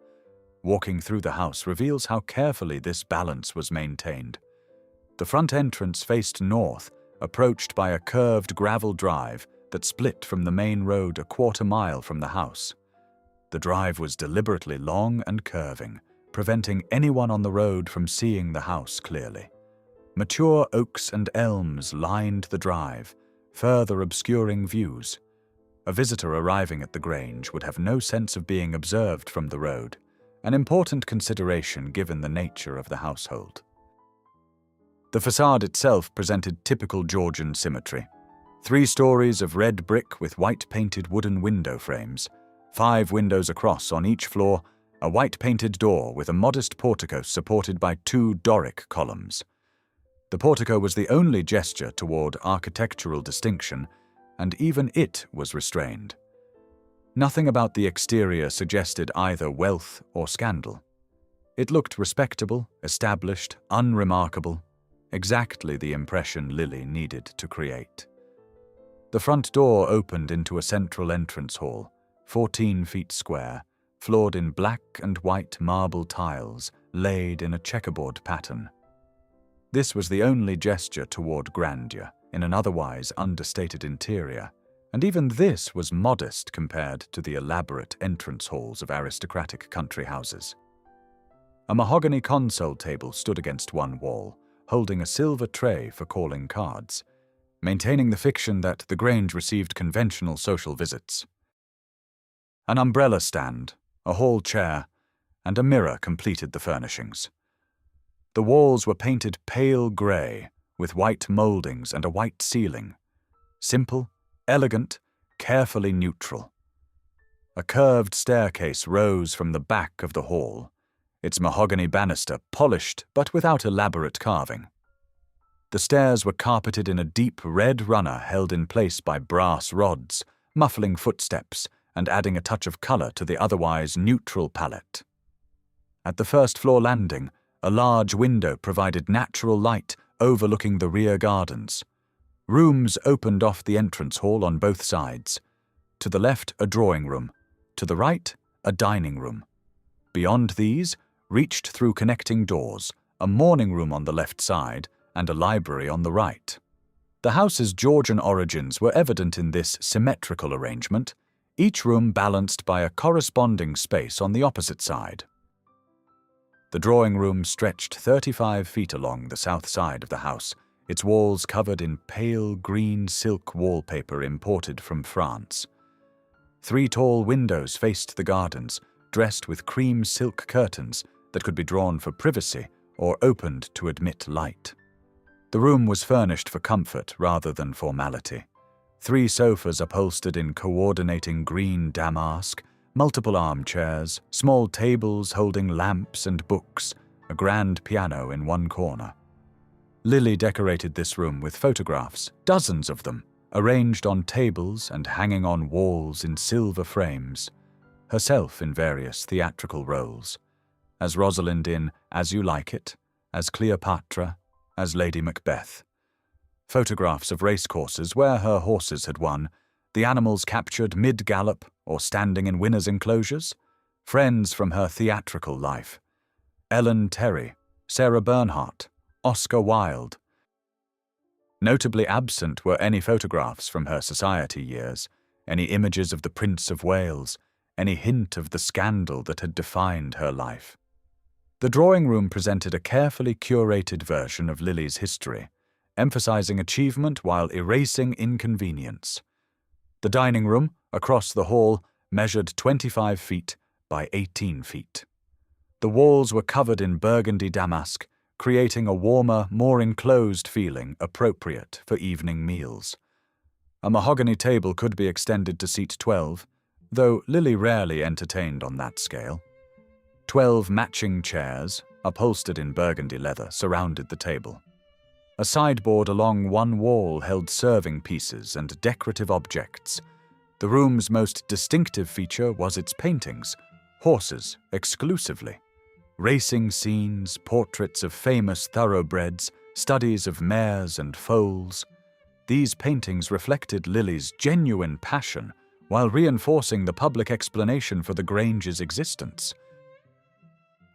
Walking through the house reveals how carefully this balance was maintained. The front entrance faced north, approached by a curved gravel drive that split from the main road a quarter-mile from the house. The drive was deliberately long and curving, preventing anyone on the road from seeing the house clearly. Mature oaks and elms lined the drive, further obscuring views. A visitor arriving at the Grange would have no sense of being observed from the road, an important consideration given the nature of the household. The facade itself presented typical Georgian symmetry. 3 stories of red brick with white-painted wooden window frames, 5 windows across on each floor, a white-painted door with a modest portico supported by 2 Doric columns. The portico was the only gesture toward architectural distinction, and even it was restrained. Nothing about the exterior suggested either wealth or scandal. It looked respectable, established, unremarkable, exactly the impression Lillie needed to create. The front door opened into a central entrance hall, 14 feet square, floored in black and white marble tiles laid in a checkerboard pattern. This was the only gesture toward grandeur in an otherwise understated interior, and even this was modest compared to the elaborate entrance halls of aristocratic country houses. A mahogany console table stood against one wall, holding a silver tray for calling cards, maintaining the fiction that the Grange received conventional social visits. An umbrella stand, a hall chair, and a mirror completed the furnishings. The walls were painted pale grey, with white mouldings and a white ceiling. Simple, elegant, carefully neutral. A curved staircase rose from the back of the hall, its mahogany banister polished but without elaborate carving. The stairs were carpeted in a deep red runner held in place by brass rods, muffling footsteps and adding a touch of colour to the otherwise neutral palette. At the first-floor landing, a large window provided natural light overlooking the rear gardens. Rooms opened off the entrance hall on both sides. To the left, a drawing room. To the right, a dining room. Beyond these, reached through connecting doors, a morning room on the left side and a library on the right. The house's Georgian origins were evident in this symmetrical arrangement, each room balanced by a corresponding space on the opposite side. The drawing room stretched 35 feet along the south side of the house, its walls covered in pale green silk wallpaper imported from France. 3 tall windows faced the gardens, dressed with cream silk curtains that could be drawn for privacy or opened to admit light. The room was furnished for comfort rather than formality. 3 sofas upholstered in coordinating green damask, multiple armchairs, small tables holding lamps and books, a grand piano in one corner. Lillie decorated this room with photographs, dozens of them, arranged on tables and hanging on walls in silver frames, herself in various theatrical roles, as Rosalind in As You Like It, as Cleopatra, as Lady Macbeth. Photographs of racecourses where her horses had won, the animals captured mid-gallop or standing in winners' enclosures, friends from her theatrical life, Ellen Terry, Sarah Bernhardt, Oscar Wilde. Notably absent were any photographs from her society years, any images of the Prince of Wales, any hint of the scandal that had defined her life. The drawing room presented a carefully curated version of Lillie's history, emphasizing achievement while erasing inconvenience. The dining room, across the hall, measured 25 feet by 18 feet. The walls were covered in burgundy damask, creating a warmer, more enclosed feeling appropriate for evening meals. A mahogany table could be extended to seat 12, though Lillie rarely entertained on that scale. 12 matching chairs, upholstered in burgundy leather, surrounded the table. A sideboard along one wall held serving pieces and decorative objects. The room's most distinctive feature was its paintings, horses exclusively. Racing scenes, portraits of famous thoroughbreds, studies of mares and foals. These paintings reflected Lillie's genuine passion while reinforcing the public explanation for the Grange's existence.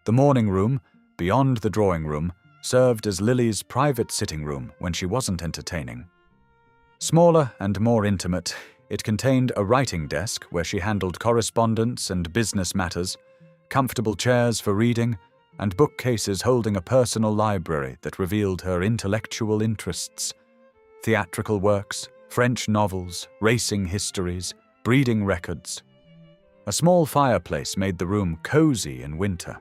The morning room, beyond the drawing room, served as Lillie's private sitting room when she wasn't entertaining. Smaller and more intimate, it contained a writing desk where she handled correspondence and business matters, comfortable chairs for reading, and bookcases holding a personal library that revealed her intellectual interests. Theatrical works, French novels, racing histories, breeding records. A small fireplace made the room cozy in winter.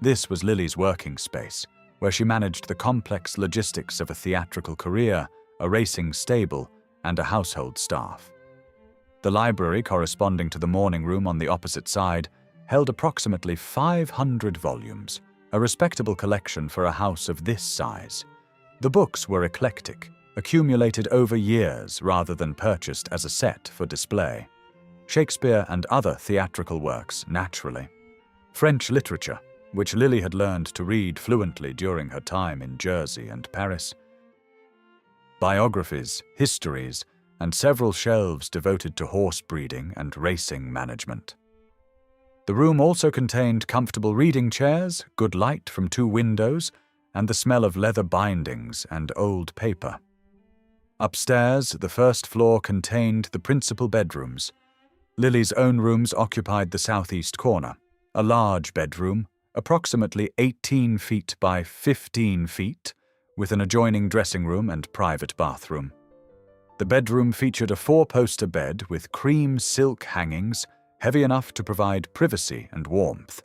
This was Lillie's working space, where she managed the complex logistics of a theatrical career, a racing stable, and a household staff. The library, corresponding to the morning room on the opposite side, held approximately 500 volumes, a respectable collection for a house of this size. The books were eclectic, accumulated over years rather than purchased as a set for display. Shakespeare and other theatrical works, naturally. French literature, which Lillie had learned to read fluently during her time in Jersey and Paris. Biographies, histories, and several shelves devoted to horse breeding and racing management. The room also contained comfortable reading chairs, good light from 2 windows, and the smell of leather bindings and old paper. Upstairs, the first floor contained the principal bedrooms. Lillie's own rooms occupied the southeast corner, a large bedroom, approximately 18 feet by 15 feet, with an adjoining dressing room and private bathroom. The bedroom featured a 4-poster bed with cream silk hangings, heavy enough to provide privacy and warmth.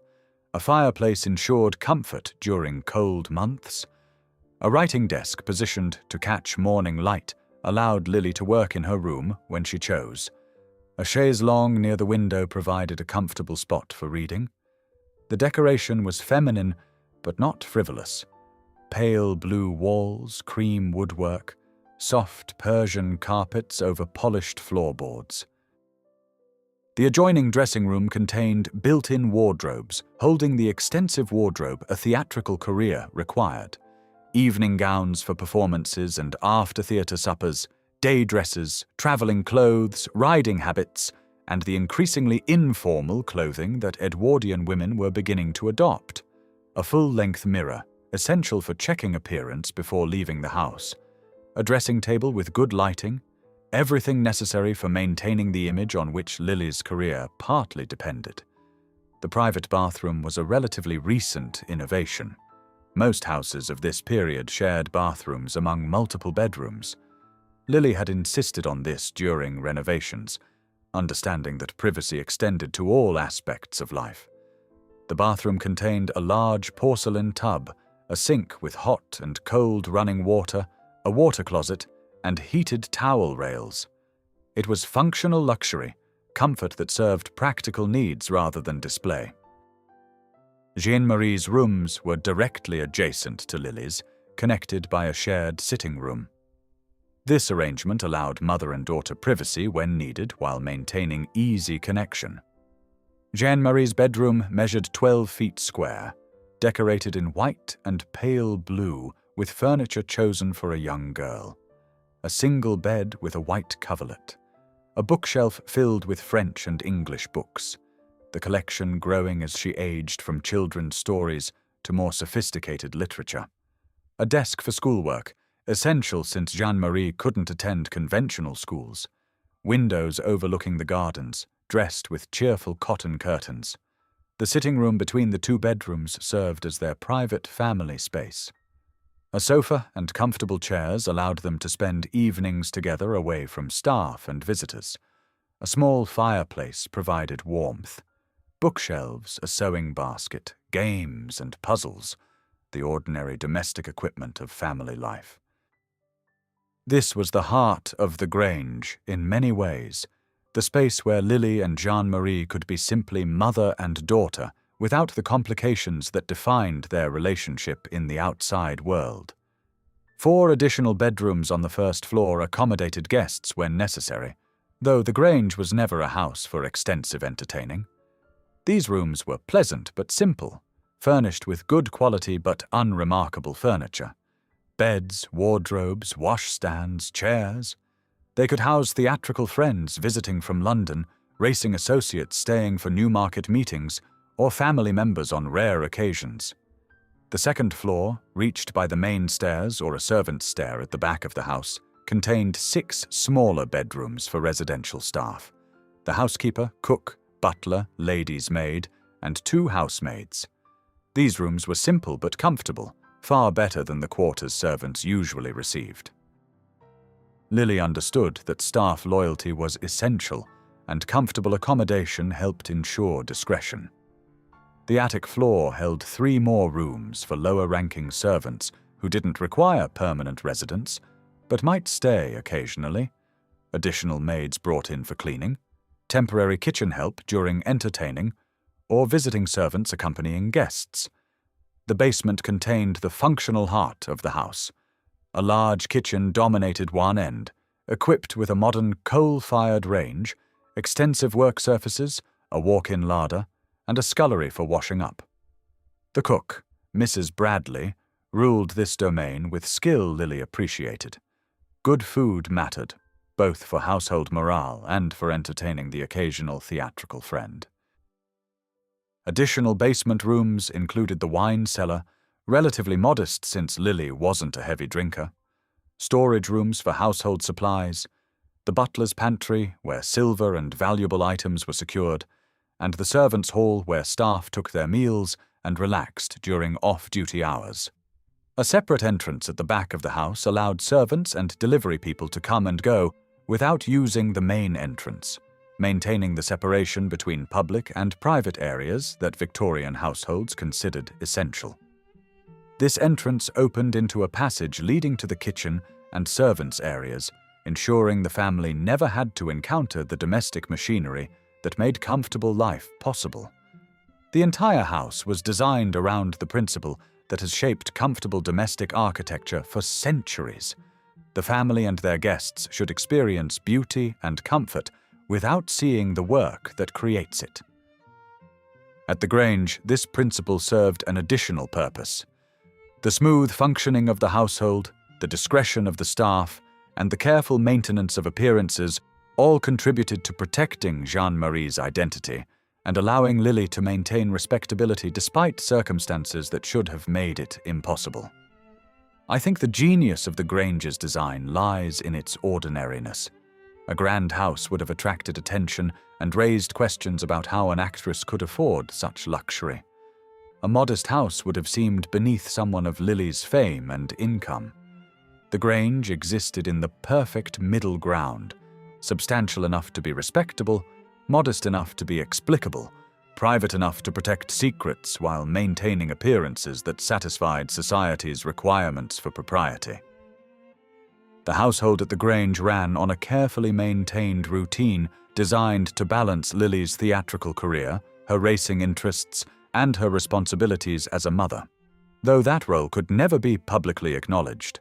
A fireplace ensured comfort during cold months. A writing desk positioned to catch morning light allowed Lillie to work in her room when she chose. A chaise longue near the window provided a comfortable spot for reading. The decoration was feminine, but not frivolous. Pale blue walls, cream woodwork, soft Persian carpets over polished floorboards. The adjoining dressing room contained built-in wardrobes, holding the extensive wardrobe a theatrical career required. Evening gowns for performances and after-theatre suppers, day dresses, travelling clothes, riding habits, and the increasingly informal clothing that Edwardian women were beginning to adopt. A full-length mirror, essential for checking appearance before leaving the house. A dressing table with good lighting, everything necessary for maintaining the image on which Lillie's career partly depended. The private bathroom was a relatively recent innovation. Most houses of this period shared bathrooms among multiple bedrooms. Lillie had insisted on this during renovations, understanding that privacy extended to all aspects of life. The bathroom contained a large porcelain tub, a sink with hot and cold running water, a water closet, and heated towel rails. It was functional luxury, comfort that served practical needs rather than display. Jeanne-Marie's rooms were directly adjacent to Lillie's, connected by a shared sitting room. This arrangement allowed mother and daughter privacy when needed while maintaining easy connection. Jeanne-Marie's bedroom measured 12 feet square, decorated in white and pale blue with furniture chosen for a young girl. A single bed with a white coverlet. A bookshelf filled with French and English books, the collection growing as she aged from children's stories to more sophisticated literature. A desk for schoolwork, essential since Jeanne-Marie couldn't attend conventional schools. Windows overlooking the gardens, dressed with cheerful cotton curtains. The sitting room between the two bedrooms served as their private family space. A sofa and comfortable chairs allowed them to spend evenings together away from staff and visitors. A small fireplace provided warmth. Bookshelves, a sewing basket, games and puzzles, the ordinary domestic equipment of family life. This was the heart of the Grange in many ways, the space where Lillie and Jeanne-Marie could be simply mother and daughter without the complications that defined their relationship in the outside world. 4 additional bedrooms on the first floor accommodated guests when necessary, though the Grange was never a house for extensive entertaining. These rooms were pleasant but simple, furnished with good quality but unremarkable furniture. Beds, wardrobes, washstands, chairs. They could house theatrical friends visiting from London, racing associates staying for Newmarket meetings, or family members on rare occasions. The second floor, reached by the main stairs or a servant's stair at the back of the house, contained 6 smaller bedrooms for residential staff. The housekeeper, cook, butler, lady's maid, and 2 housemaids. These rooms were simple but comfortable, far better than the quarters servants usually received. Lillie understood that staff loyalty was essential, and comfortable accommodation helped ensure discretion. The attic floor held 3 more rooms for lower-ranking servants who didn't require permanent residence, but might stay occasionally, additional maids brought in for cleaning, temporary kitchen help during entertaining, or visiting servants accompanying guests. The basement contained the functional heart of the house. A large kitchen dominated one end, equipped with a modern coal-fired range, extensive work surfaces, a walk-in larder, and a scullery for washing up. The cook, Mrs. Bradley, ruled this domain with skill Lillie appreciated. Good food mattered, both for household morale and for entertaining the occasional theatrical friend. Additional basement rooms included the wine cellar, relatively modest since Lillie wasn't a heavy drinker, storage rooms for household supplies, the butler's pantry where silver and valuable items were secured, and the servants' hall where staff took their meals and relaxed during off-duty hours. A separate entrance at the back of the house allowed servants and delivery people to come and go without using the main entrance, maintaining the separation between public and private areas that Victorian households considered essential. This entrance opened into a passage leading to the kitchen and servants' areas, ensuring the family never had to encounter the domestic machinery that made comfortable life possible. The entire house was designed around the principle that has shaped comfortable domestic architecture for centuries. The family and their guests should experience beauty and comfort without seeing the work that creates it. At the Grange, this principle served an additional purpose. The smooth functioning of the household, the discretion of the staff, and the careful maintenance of appearances all contributed to protecting Jeanne-Marie's identity and allowing Lillie to maintain respectability despite circumstances that should have made it impossible. I think the genius of the Grange's design lies in its ordinariness. A grand house would have attracted attention and raised questions about how an actress could afford such luxury. A modest house would have seemed beneath someone of Lillie's fame and income. The Grange existed in the perfect middle ground, substantial enough to be respectable, modest enough to be explicable, private enough to protect secrets while maintaining appearances that satisfied society's requirements for propriety. The household at the Grange ran on a carefully maintained routine designed to balance Lillie's theatrical career, her racing interests, and her responsibilities as a mother, though that role could never be publicly acknowledged.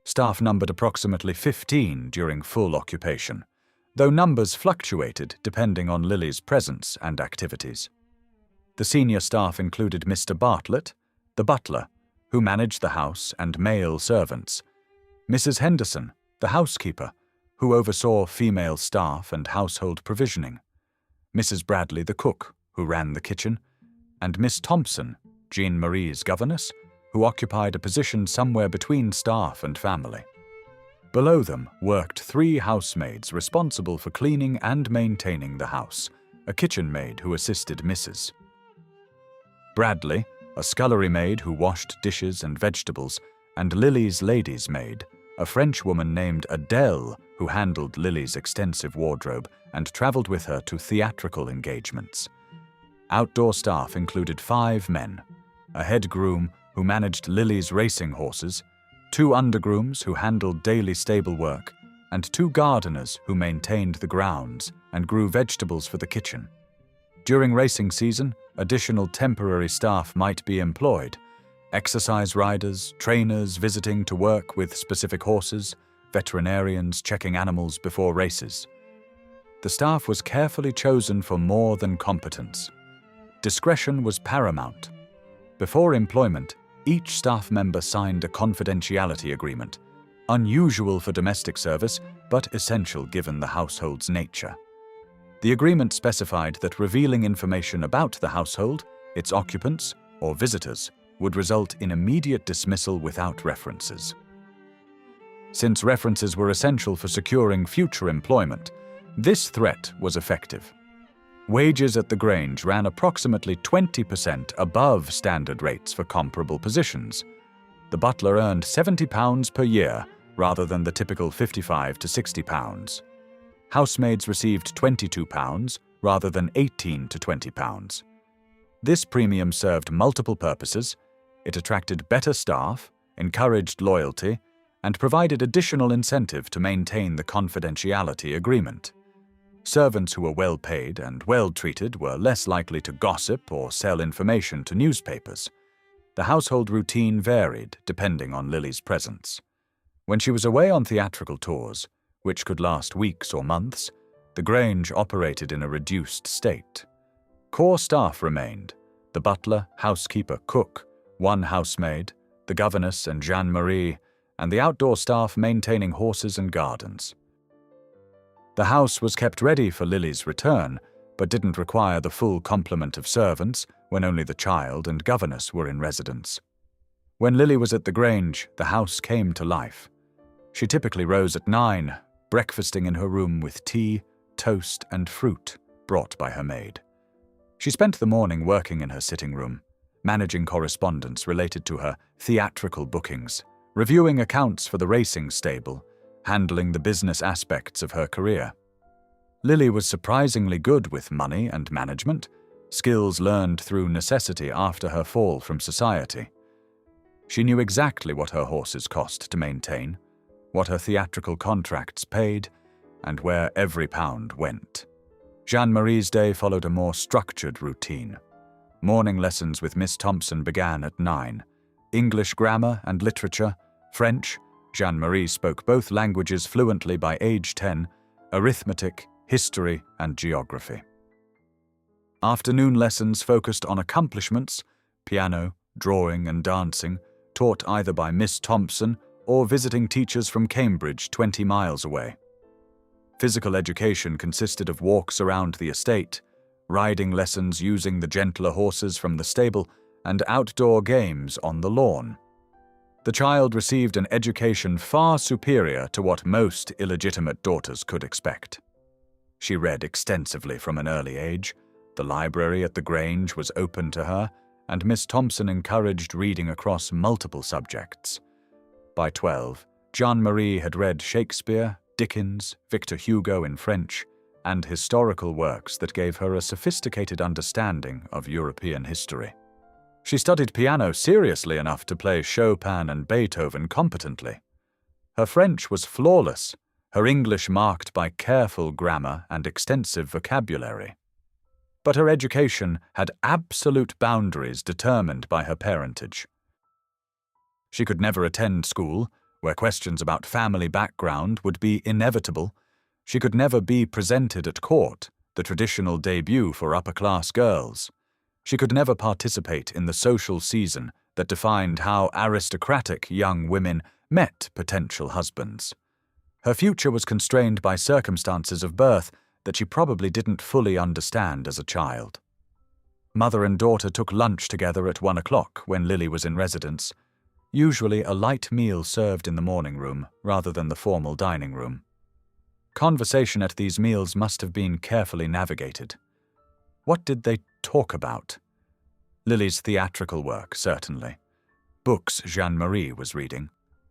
Staff numbered approximately 15 during full occupation, though numbers fluctuated depending on Lillie's presence and activities. The senior staff included Mr. Bartlett, the butler, who managed the house and male servants, Mrs. Henderson, the housekeeper, who oversaw female staff and household provisioning, Mrs. Bradley, the cook, who ran the kitchen, and Miss Thompson, Jeanne-Marie's governess, who occupied a position somewhere between staff and family. Below them worked 3 housemaids responsible for cleaning and maintaining the house, a kitchen maid who assisted Mrs. Bradley, a scullery maid who washed dishes and vegetables, and Lillie's lady's maid, a French woman named Adele who handled Lillie's extensive wardrobe and traveled with her to theatrical engagements. Outdoor staff included 5 men, a head groom who managed Lillie's racing horses, 2 undergrooms who handled daily stable work, and 2 gardeners who maintained the grounds and grew vegetables for the kitchen. During racing season, additional temporary staff might be employed: exercise riders, trainers visiting to work with specific horses, veterinarians checking animals before races. The staff was carefully chosen for more than competence. Discretion was paramount. Before employment, each staff member signed a confidentiality agreement, unusual for domestic service but essential given the household's nature. The agreement specified that revealing information about the household, its occupants, or visitors would result in immediate dismissal without references. Since references were essential for securing future employment, this threat was effective. Wages at the Grange ran approximately 20% above standard rates for comparable positions. The butler earned £70 per year rather than the typical £55 to £60. Housemaids received £22 rather than £18 to £20. This premium served multiple purposes. It attracted better staff, encouraged loyalty, and provided additional incentive to maintain the confidentiality agreement. Servants who were well paid and well treated were less likely to gossip or sell information to newspapers. The household routine varied depending on Lillie's presence. When she was away on theatrical tours, which could last weeks or months, the Grange operated in a reduced state. Core staff remained: the butler, housekeeper, cook, 1 housemaid, the governess and Jeanne-Marie, and the outdoor staff maintaining horses and gardens. The house was kept ready for Lillie's return, but didn't require the full complement of servants when only the child and governess were in residence. When Lillie was at the Grange, the house came to life. She typically rose at 9, breakfasting in her room with tea, toast, and fruit brought by her maid. She spent the morning working in her sitting room, managing correspondence related to her theatrical bookings, reviewing accounts for the racing stable, handling the business aspects of her career. Lillie was surprisingly good with money and management, skills learned through necessity after her fall from society. She knew exactly what her horses cost to maintain, what her theatrical contracts paid, and where every pound went. Jeanne-Marie's day followed a more structured routine. Morning lessons with Miss Thompson began at 9. English grammar and literature, French, Jeanne-Marie spoke both languages fluently by age 10, arithmetic, history, and geography. Afternoon lessons focused on accomplishments, piano, drawing, and dancing, taught either by Miss Thompson or visiting teachers from Cambridge 20 miles away. Physical education consisted of walks around the estate, riding lessons using the gentler horses from the stable, and outdoor games on the lawn. The child received an education far superior to what most illegitimate daughters could expect. She read extensively from an early age. The library at the Grange was open to her, and Miss Thompson encouraged reading across multiple subjects. By 12, Jeanne-Marie had read Shakespeare, Dickens, Victor Hugo in French, and historical works that gave her a sophisticated understanding of European history. She studied piano seriously enough to play Chopin and Beethoven competently. Her French was flawless, her English marked by careful grammar and extensive vocabulary. But her education had absolute boundaries determined by her parentage. She could never attend school, where questions about family background would be inevitable. She could never be presented at court, the traditional debut for upper-class girls. She could never participate in the social season that defined how aristocratic young women met potential husbands. Her future was constrained by circumstances of birth that she probably didn't fully understand as a child. Mother and daughter took lunch together at 1 o'clock when Lillie was in residence, usually a light meal served in the morning room rather than the formal dining room. Conversation at these meals must have been carefully navigated. What did they talk about? Lillie's theatrical work, certainly. Books Jeanne-Marie was reading.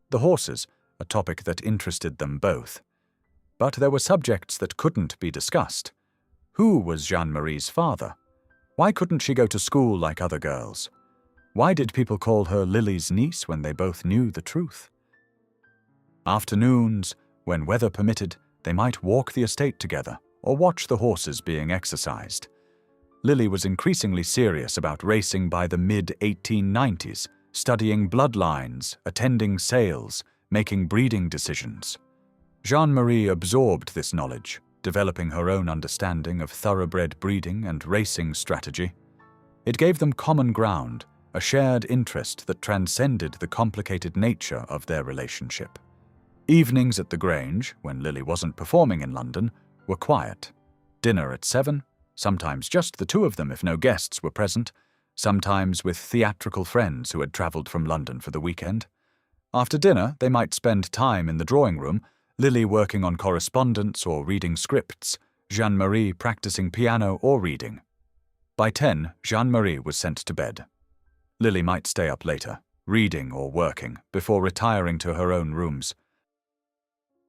The horses, a topic that interested them both. But there were subjects that couldn't be discussed. Who was Jeanne-Marie's father? Why couldn't she go to school like other girls? Why did people call her Lillie's niece when they both knew the truth? Afternoons, when weather permitted, they might walk the estate together or watch the horses being exercised. Lillie was increasingly serious about racing by the mid-1890s, studying bloodlines, attending sales, making breeding decisions. Jeanne-Marie absorbed this knowledge, developing her own understanding of thoroughbred breeding and racing strategy. It gave them common ground, a shared interest that transcended the complicated nature of their relationship. Evenings at the Grange, when Lillie wasn't performing in London, were quiet. Dinner at 7, sometimes just the two of them if no guests were present, sometimes with theatrical friends who had travelled from London for the weekend. After dinner, they might spend time in the drawing room, Lillie working on correspondence or reading scripts, Jeanne-Marie practicing piano or reading. By 10, Jeanne-Marie was sent to bed. Lillie might stay up later, reading or working, before retiring to her own rooms.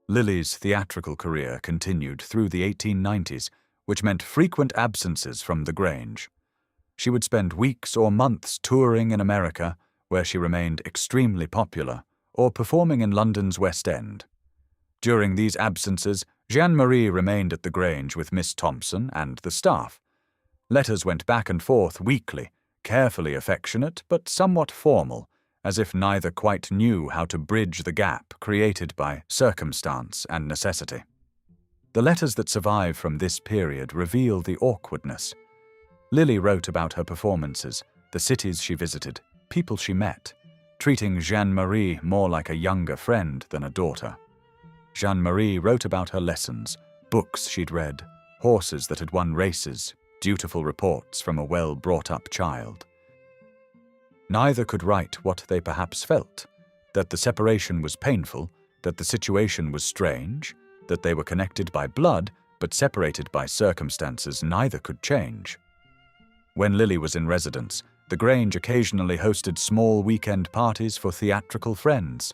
Lillie's theatrical career continued through the 1890s, which meant frequent absences from the Grange. She would spend weeks or months touring in America, where she remained extremely popular, or performing in London's West End. During these absences, Jeanne-Marie remained at the Grange with Miss Thompson and the staff. Letters went back and forth weekly, carefully affectionate but somewhat formal, as if neither quite knew how to bridge the gap created by circumstance and necessity. The letters that survive from this period reveal the awkwardness. Lillie wrote about her performances, the cities she visited, people she met, treating Jeanne-Marie more like a younger friend than a daughter. Jeanne-Marie wrote about her lessons, books she'd read, horses that had won races, dutiful reports from a well-brought-up child. Neither could write what they perhaps felt, that the separation was painful, that the situation was strange, that they were connected by blood but separated by circumstances neither could change. When Lillie was in residence, the Grange occasionally hosted small weekend parties for theatrical friends.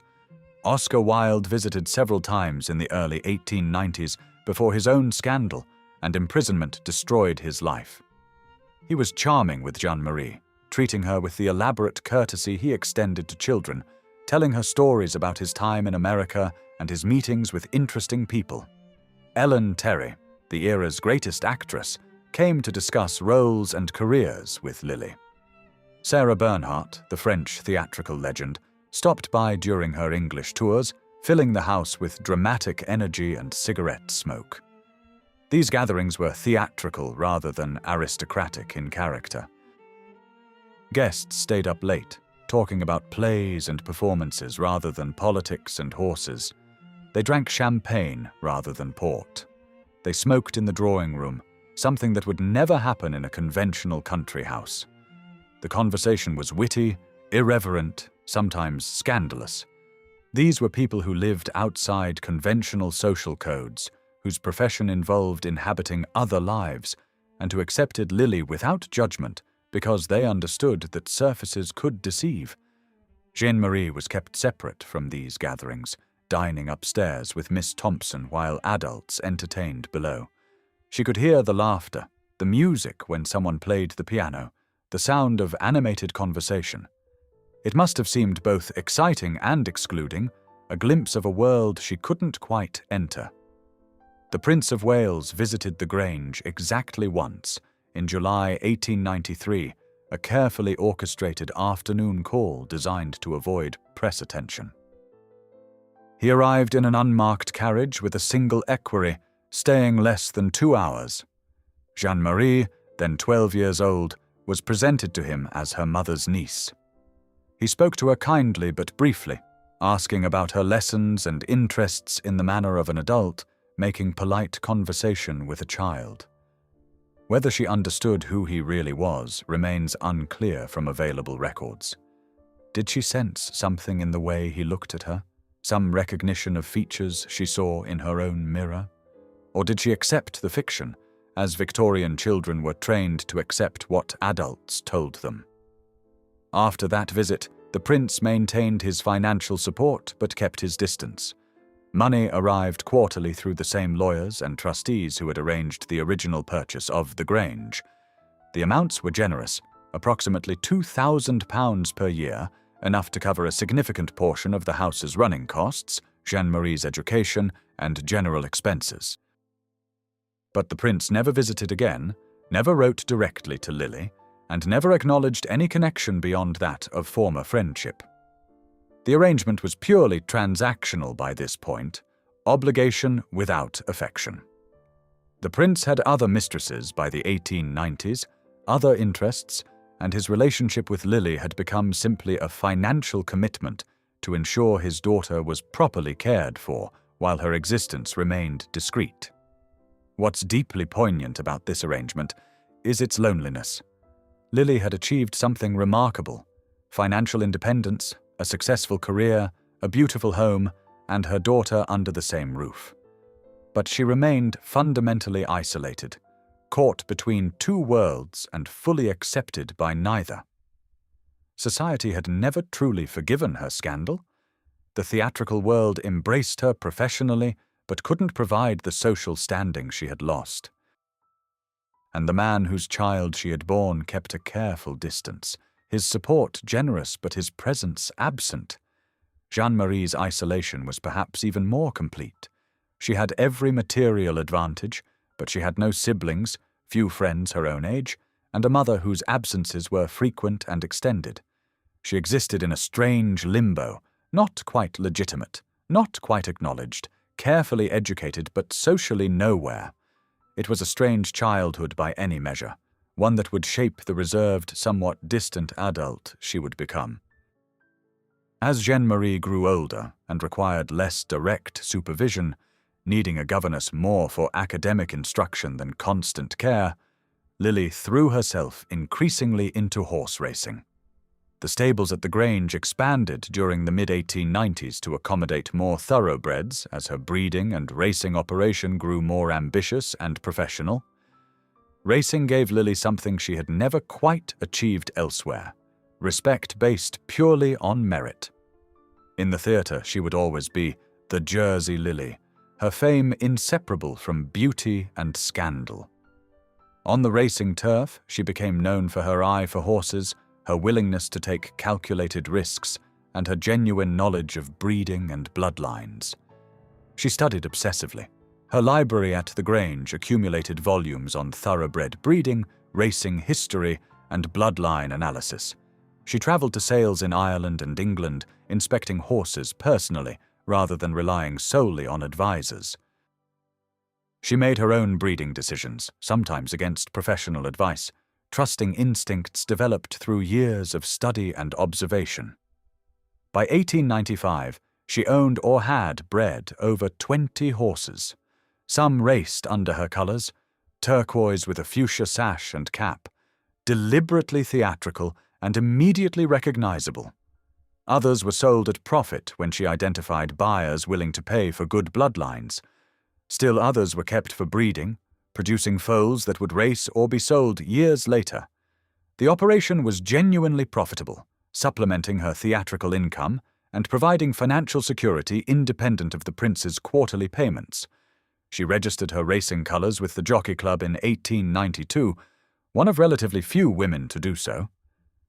Oscar Wilde visited several times in the early 1890s before his own scandal and imprisonment destroyed his life. He was charming with Jeanne-Marie, treating her with the elaborate courtesy he extended to children, telling her stories about his time in America and his meetings with interesting people. Ellen Terry, the era's greatest actress, came to discuss roles and careers with Lillie. Sarah Bernhardt, the French theatrical legend, stopped by during her English tours, filling the house with dramatic energy and cigarette smoke. These gatherings were theatrical rather than aristocratic in character. Guests stayed up late, talking about plays and performances rather than politics and horses. They drank champagne rather than port. They smoked in the drawing room, something that would never happen in a conventional country house. The conversation was witty, irreverent, sometimes scandalous. These were people who lived outside conventional social codes, whose profession involved inhabiting other lives, and who accepted Lillie without judgment because they understood that surfaces could deceive. Jeanne-Marie was kept separate from these gatherings, dining upstairs with Miss Thompson while adults entertained below. She could hear the laughter, the music when someone played the piano, the sound of animated conversation. It must have seemed both exciting and excluding, a glimpse of a world she couldn't quite enter. The Prince of Wales visited the Grange exactly once, in July 1893, a carefully orchestrated afternoon call designed to avoid press attention. He arrived in an unmarked carriage with a single equerry, staying less than 2 hours. Jeanne-Marie, then 12 years old, was presented to him as her mother's niece. He spoke to her kindly but briefly, asking about her lessons and interests in the manner of an adult, making polite conversation with a child. Whether she understood who he really was remains unclear from available records. Did she sense something in the way he looked at her? Some recognition of features she saw in her own mirror? Or did she accept the fiction, as Victorian children were trained to accept what adults told them? After that visit, the prince maintained his financial support but kept his distance. Money arrived quarterly through the same lawyers and trustees who had arranged the original purchase of the Grange. The amounts were generous, approximately £2,000 per year, enough to cover a significant portion of the house's running costs, Jeanne-Marie's education, and general expenses. But the prince never visited again, never wrote directly to Lillie, and never acknowledged any connection beyond that of former friendship. The arrangement was purely transactional by this point, obligation without affection. The prince had other mistresses by the 1890s, other interests, and his relationship with Lillie had become simply a financial commitment to ensure his daughter was properly cared for while her existence remained discreet. What's deeply poignant about this arrangement is its loneliness. Lillie had achieved something remarkable: financial independence, a successful career, a beautiful home, and her daughter under the same roof. But she remained fundamentally isolated, caught between two worlds and fully accepted by neither. Society had never truly forgiven her scandal. The theatrical world embraced her professionally, but couldn't provide the social standing she had lost. And the man whose child she had borne kept a careful distance, his support generous but his presence absent. Jeanne-Marie's isolation was perhaps even more complete. She had every material advantage, but she had no siblings, few friends her own age, and a mother whose absences were frequent and extended. She existed in a strange limbo, not quite legitimate, not quite acknowledged, carefully educated but socially nowhere. It was a strange childhood by any measure, one that would shape the reserved, somewhat distant adult she would become. As Jeanne-Marie grew older and required less direct supervision, needing a governess more for academic instruction than constant care, Lillie threw herself increasingly into horse racing. The stables at the Grange expanded during the mid-1890s to accommodate more thoroughbreds as her breeding and racing operation grew more ambitious and professional. Racing gave Lillie something she had never quite achieved elsewhere: respect based purely on merit. In the theatre, she would always be the Jersey Lillie, her fame inseparable from beauty and scandal. On the racing turf, she became known for her eye for horses, her willingness to take calculated risks, and her genuine knowledge of breeding and bloodlines. She studied obsessively. Her library at the Grange accumulated volumes on thoroughbred breeding, racing history, and bloodline analysis. She travelled to sales in Ireland and England, inspecting horses personally, rather than relying solely on advisors. She made her own breeding decisions, sometimes against professional advice, trusting instincts developed through years of study and observation. By 1895, she owned or had bred over 20 horses. Some raced under her colours, turquoise with a fuchsia sash and cap, deliberately theatrical and immediately recognisable. Others were sold at profit when she identified buyers willing to pay for good bloodlines. Still others were kept for breeding, producing foals that would race or be sold years later. The operation was genuinely profitable, supplementing her theatrical income and providing financial security independent of the prince's quarterly payments. She registered her racing colours with the Jockey Club in 1892, one of relatively few women to do so.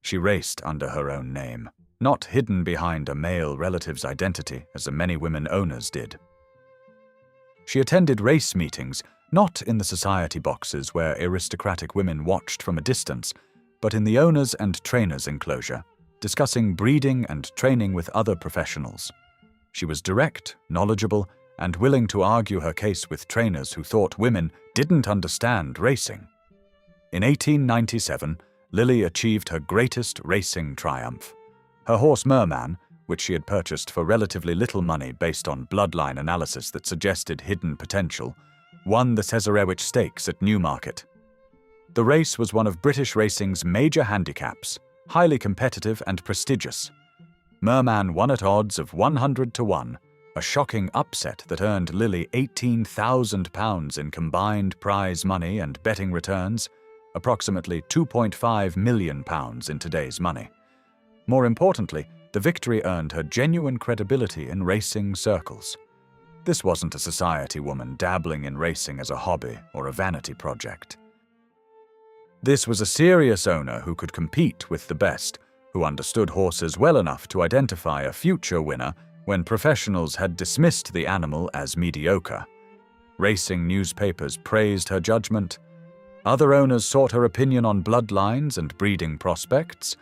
She raced under her own name, not hidden behind a male relative's identity as the many women owners did. She attended race meetings, not in the society boxes where aristocratic women watched from a distance, but in the owners' and trainers' enclosure, discussing breeding and training with other professionals. She was direct, knowledgeable, and willing to argue her case with trainers who thought women didn't understand racing. In 1897, Lillie achieved her greatest racing triumph. Her horse Merman, which she had purchased for relatively little money based on bloodline analysis that suggested hidden potential, won the Cesarewitch Stakes at Newmarket. The race was one of British racing's major handicaps, highly competitive and prestigious. Merman won at odds of 100 to 1, a shocking upset that earned Lillie £18,000 in combined prize money and betting returns, approximately £2.5 million in today's money. More importantly, the victory earned her genuine credibility in racing circles. This wasn't a society woman dabbling in racing as a hobby or a vanity project. This was a serious owner who could compete with the best, who understood horses well enough to identify a future winner when professionals had dismissed the animal as mediocre. Racing newspapers praised her judgment. Other owners sought her opinion on bloodlines and breeding prospects.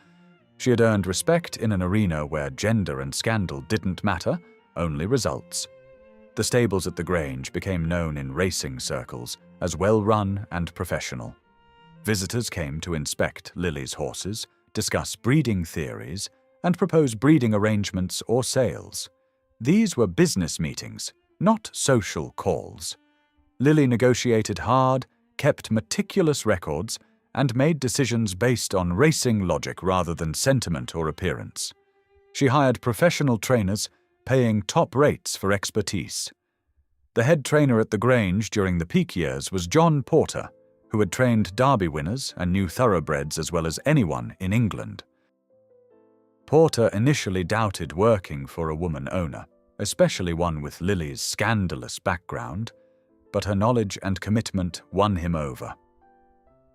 She had earned respect in an arena where gender and scandal didn't matter, only results. The stables at the Grange became known in racing circles as well-run and professional. Visitors came to inspect Lillie's horses, discuss breeding theories, and propose breeding arrangements or sales. These were business meetings, not social calls. Lillie negotiated hard, kept meticulous records, and made decisions based on racing logic rather than sentiment or appearance. She hired professional trainers, paying top rates for expertise. The head trainer at the Grange during the peak years was John Porter, who had trained Derby winners and knew thoroughbreds as well as anyone in England. Porter initially doubted working for a woman owner, especially one with Lillie's scandalous background, but her knowledge and commitment won him over.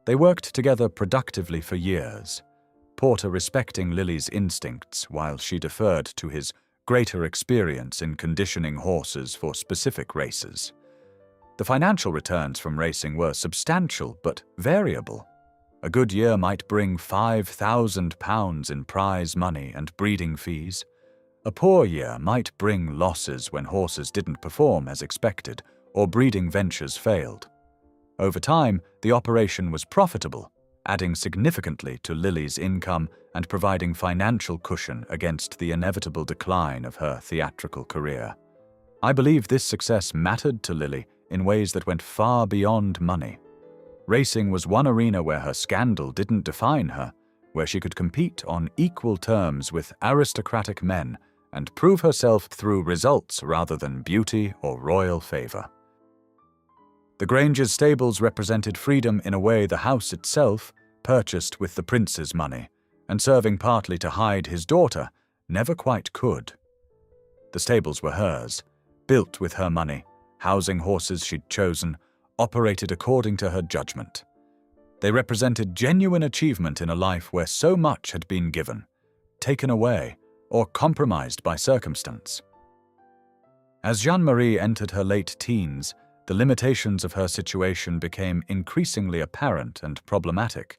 They worked together productively for years, Porter respecting Lillie's instincts while she deferred to his greater experience in conditioning horses for specific races. The financial returns from racing were substantial but variable. A good year might bring £5,000 in prize money and breeding fees. A poor year might bring losses when horses didn't perform as expected or breeding ventures failed. Over time, the operation was profitable, adding significantly to Lillie's income and providing financial cushion against the inevitable decline of her theatrical career. I believe this success mattered to Lillie in ways that went far beyond money. Racing was one arena where her scandal didn't define her, where she could compete on equal terms with aristocratic men and prove herself through results rather than beauty or royal favor. The Grange's stables represented freedom in a way the house itself, purchased with the prince's money, and serving partly to hide his daughter, never quite could. The stables were hers, built with her money, housing horses she'd chosen, operated according to her judgment. They represented genuine achievement in a life where so much had been given, taken away, or compromised by circumstance. As Jeanne-Marie entered her late teens, the limitations of her situation became increasingly apparent and problematic.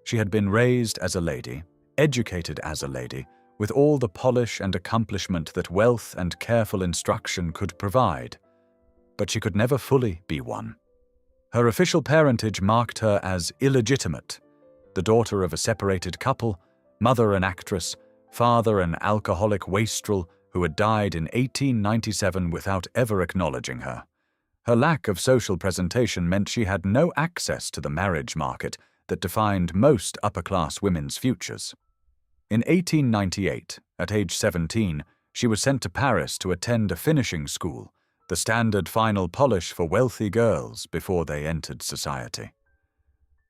She had been raised as a lady, educated as a lady, with all the polish and accomplishment that wealth and careful instruction could provide, but she could never fully be one. Her official parentage marked her as illegitimate, the daughter of a separated couple, mother an actress, father an alcoholic wastrel who had died in 1897 without ever acknowledging her. Her lack of social presentation meant she had no access to the marriage market that defined most upper-class women's futures. In 1898, at age 17, she was sent to Paris to attend a finishing school, the standard final polish for wealthy girls before they entered society.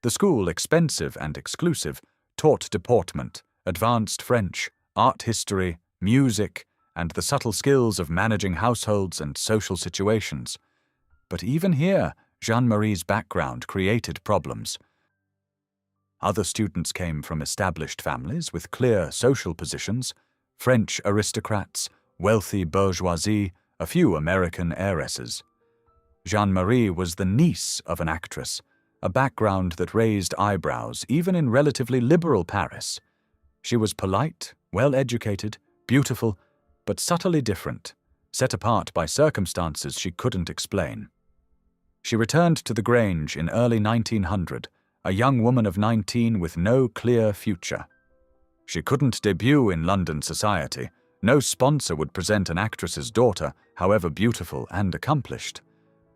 The school, expensive and exclusive, taught deportment, advanced French, art history, music, and the subtle skills of managing households and social situations. But even here, Jeanne-Marie's background created problems. Other students came from established families with clear social positions, French aristocrats, wealthy bourgeoisie, a few American heiresses. Jeanne-Marie was the niece of an actress, a background that raised eyebrows even in relatively liberal Paris. She was polite, well-educated, beautiful, but subtly different, set apart by circumstances she couldn't explain. She returned to the Grange in early 1900, a young woman of 19 with no clear future. She couldn't debut in London society. No sponsor would present an actress's daughter, however beautiful and accomplished.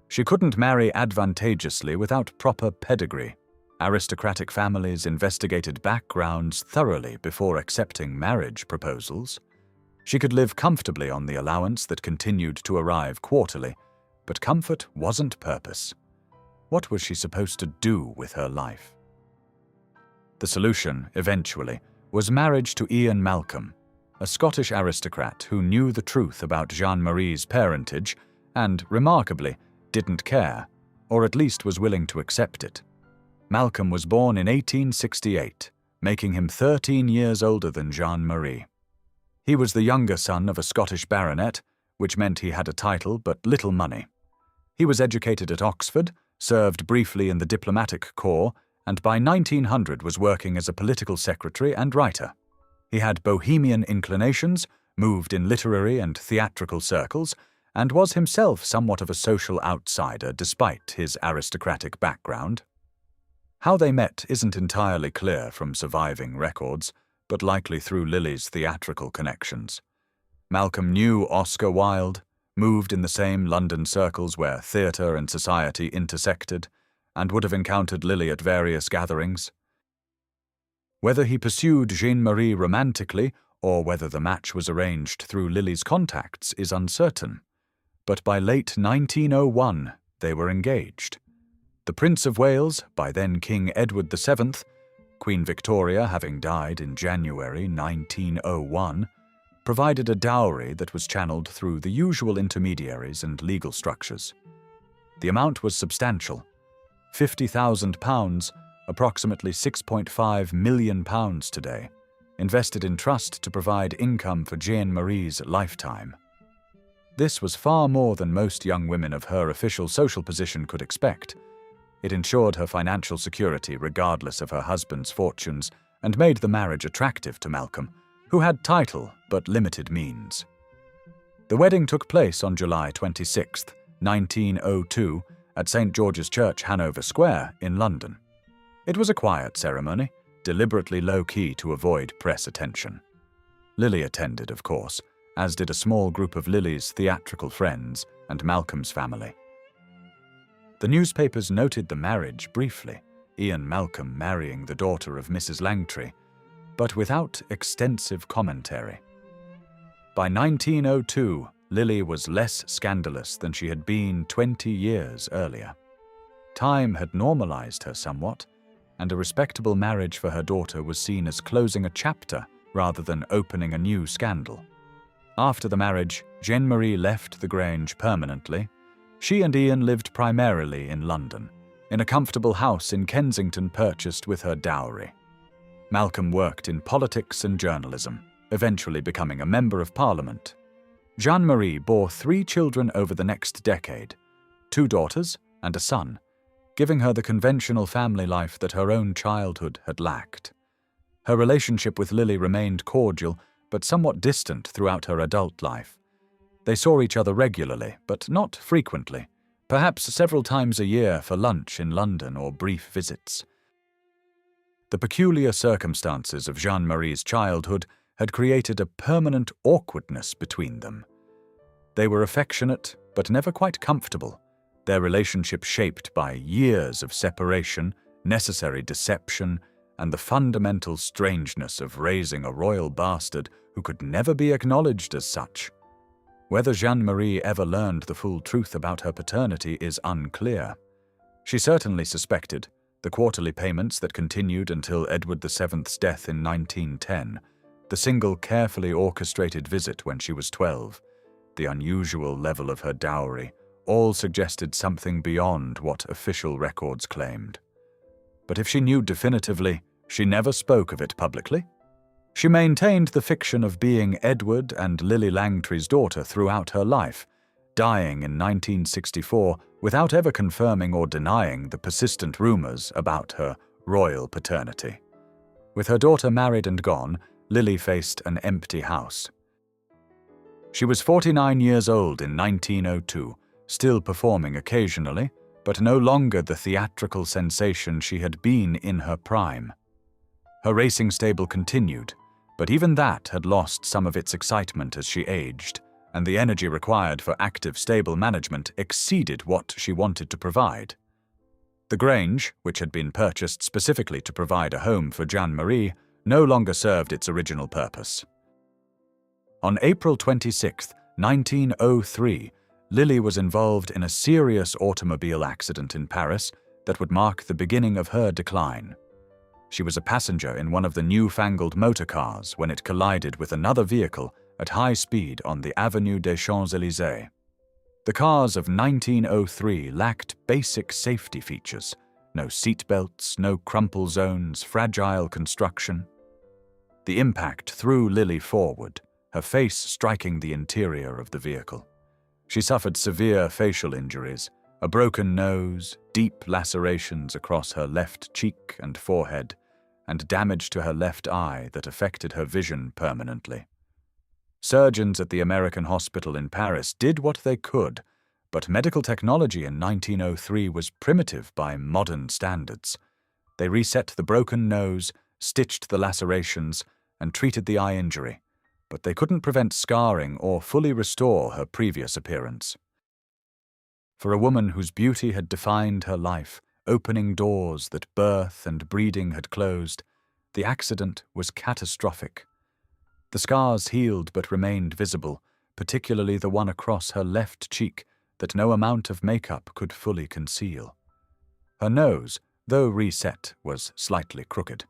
She couldn't marry advantageously without proper pedigree. Aristocratic families investigated backgrounds thoroughly before accepting marriage proposals. She could live comfortably on the allowance that continued to arrive quarterly, but comfort wasn't purpose. What was she supposed to do with her life? The solution, eventually, was marriage to Ian Malcolm, a Scottish aristocrat who knew the truth about Jeanne-Marie's parentage and, remarkably, didn't care, or at least was willing to accept it. Malcolm was born in 1868, making him 13 years older than Jeanne-Marie. He was the younger son of a Scottish baronet, which meant he had a title but little money. He was educated at Oxford, served briefly in the diplomatic corps, and by 1900 was working as a political secretary and writer. He had bohemian inclinations, moved in literary and theatrical circles, and was himself somewhat of a social outsider despite his aristocratic background. How they met isn't entirely clear from surviving records, but likely through Lillie's theatrical connections. Malcolm knew Oscar Wilde, moved in the same London circles where theatre and society intersected, and would have encountered Lillie at various gatherings. Whether he pursued Jeanne-Marie romantically or whether the match was arranged through Lillie's contacts is uncertain, but by late 1901 they were engaged. The Prince of Wales, by then King Edward VII, Queen Victoria having died in January 1901, provided a dowry that was channeled through the usual intermediaries and legal structures. The amount was substantial, £50,000, approximately £6.5 million today, invested in trust to provide income for Jeanne-Marie's lifetime. This was far more than most young women of her official social position could expect. It ensured her financial security regardless of her husband's fortunes and made the marriage attractive to Malcolm, who had title but limited means. The wedding took place on July 26, 1902, at St. George's Church, Hanover Square in London. It was a quiet ceremony, deliberately low-key to avoid press attention. Lillie attended, of course, as did a small group of Lillie's theatrical friends and Malcolm's family. The newspapers noted the marriage briefly, Ian Malcolm marrying the daughter of Mrs. Langtry, but without extensive commentary. By 1902, Lillie was less scandalous than she had been 20 years earlier. Time had normalized her somewhat, and a respectable marriage for her daughter was seen as closing a chapter rather than opening a new scandal. After the marriage, Jeanne-Marie left the Grange permanently. She and Ian lived primarily in London, in a comfortable house in Kensington purchased with her dowry. Malcolm worked in politics and journalism, eventually becoming a member of Parliament. Jeanne-Marie bore 3 children over the next decade, 2 daughters and a son, giving her the conventional family life that her own childhood had lacked. Her relationship with Lillie remained cordial, but somewhat distant throughout her adult life. They saw each other regularly, but not frequently, perhaps several times a year for lunch in London or brief visits. The peculiar circumstances of Jeanne-Marie's childhood had created a permanent awkwardness between them. They were affectionate, but never quite comfortable, their relationship shaped by years of separation, necessary deception, and the fundamental strangeness of raising a royal bastard who could never be acknowledged as such. Whether Jeanne-Marie ever learned the full truth about her paternity is unclear. She certainly suspected the quarterly payments that continued until Edward VII's death in 1910, the single carefully orchestrated visit when she was 12, the unusual level of her dowry, all suggested something beyond what official records claimed. But if she knew definitively, she never spoke of it publicly. She maintained the fiction of being Edward and Lillie Langtry's daughter throughout her life, dying in 1964 without ever confirming or denying the persistent rumors about her royal paternity. With her daughter married and gone, Lillie faced an empty house. She was 49 years old in 1902, still performing occasionally, but no longer the theatrical sensation she had been in her prime. Her racing stable continued, but even that had lost some of its excitement as she aged, and the energy required for active stable management exceeded what she wanted to provide. The Grange, which had been purchased specifically to provide a home for Jeanne-Marie, no longer served its original purpose. On April 26, 1903, Lillie was involved in a serious automobile accident in Paris that would mark the beginning of her decline. She was a passenger in one of the newfangled motor cars when it collided with another vehicle at high speed on the Avenue des Champs-Élysées. The cars of 1903 lacked basic safety features: no seatbelts, no crumple zones, fragile construction. The impact threw Lillie forward, her face striking the interior of the vehicle. She suffered severe facial injuries, a broken nose, deep lacerations across her left cheek and forehead, and damage to her left eye that affected her vision permanently. Surgeons at the American hospital in Paris did what they could, but medical technology in 1903 was primitive by modern standards. They reset the broken nose, stitched the lacerations, and treated the eye injury, but they couldn't prevent scarring or fully restore her previous appearance. For a woman whose beauty had defined her life, opening doors that birth and breeding had closed, the accident was catastrophic. The scars healed but remained visible, particularly the one across her left cheek that no amount of makeup could fully conceal. Her nose, though reset, was slightly crooked.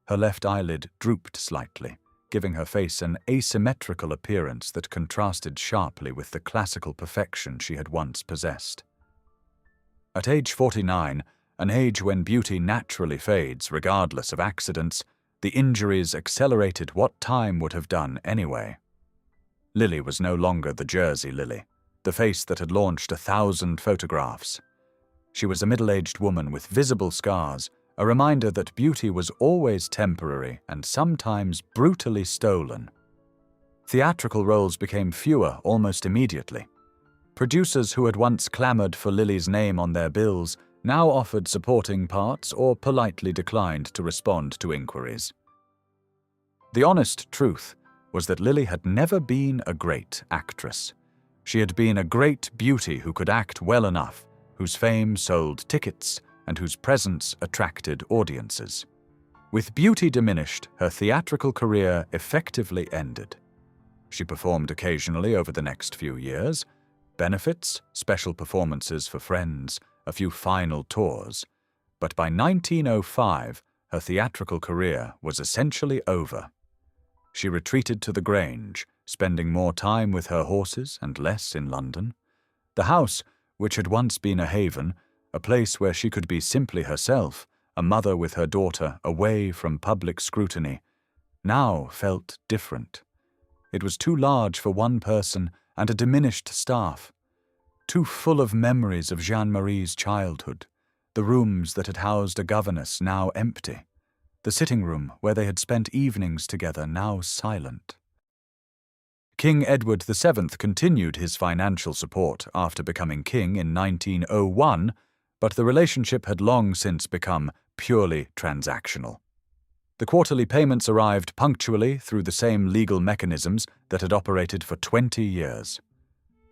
Her left eyelid drooped slightly, giving her face an asymmetrical appearance that contrasted sharply with the classical perfection she had once possessed. At age 49, an age when beauty naturally fades regardless of accidents, the injuries accelerated what time would have done anyway. Lillie was no longer the Jersey Lillie, the face that had launched 1,000 photographs. She was a middle-aged woman with visible scars, a reminder that beauty was always temporary and sometimes brutally stolen. Theatrical roles became fewer almost immediately. Producers who had once clamored for Lillie's name on their bills now offered supporting parts or politely declined to respond to inquiries. The honest truth was that Lillie had never been a great actress. She had been a great beauty who could act well enough, whose fame sold tickets, and whose presence attracted audiences. With beauty diminished, her theatrical career effectively ended. She performed occasionally over the next few years, benefits, special performances for friends, a few final tours, but by 1905, her theatrical career was essentially over. She retreated to the Grange, spending more time with her horses and less in London. The house, which had once been a haven, a place where she could be simply herself, a mother with her daughter away from public scrutiny, now felt different. It was too large for one person and a diminished staff, too full of memories of Jeanne-Marie's childhood, the rooms that had housed a governess now empty, the sitting room where they had spent evenings together now silent. King Edward VII continued his financial support after becoming king in 1901, but the relationship had long since become purely transactional. The quarterly payments arrived punctually through the same legal mechanisms that had operated for 20 years.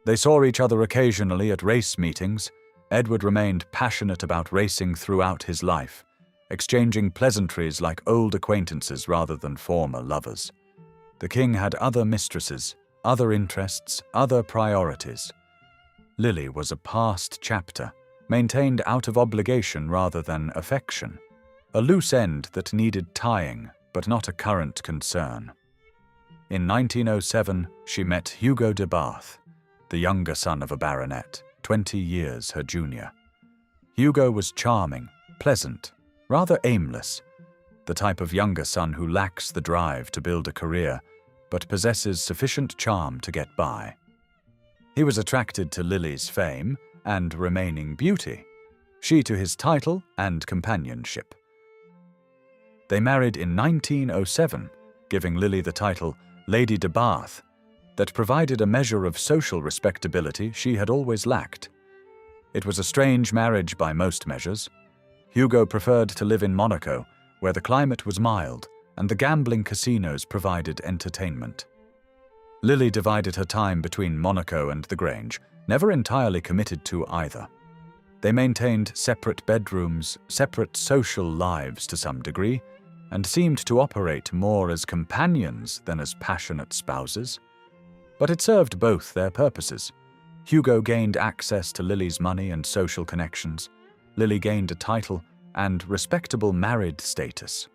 They saw each other occasionally at race meetings. Edward remained passionate about racing throughout his life, exchanging pleasantries like old acquaintances rather than former lovers. The king had other mistresses, other interests, other priorities. Lillie was a past chapter, maintained out of obligation rather than affection, a loose end that needed tying, but not a current concern. In 1907, she met Hugo de Bath, the younger son of a baronet, 20 years her junior. Hugo was charming, pleasant, rather aimless, the type of younger son who lacks the drive to build a career, but possesses sufficient charm to get by. He was attracted to Lillie's fame and remaining beauty, she to his title and companionship. They married in 1907, giving Lillie the title Lady de Bath, that provided a measure of social respectability she had always lacked. It was a strange marriage by most measures. Hugo preferred to live in Monaco, where the climate was mild and the gambling casinos provided entertainment. Lillie divided her time between Monaco and the Grange, never entirely committed to either. They maintained separate bedrooms, separate social lives to some degree, and seemed to operate more as companions than as passionate spouses. But it served both their purposes. Hugo gained access to Lillie's money and social connections. Lillie gained a title and respectable married status.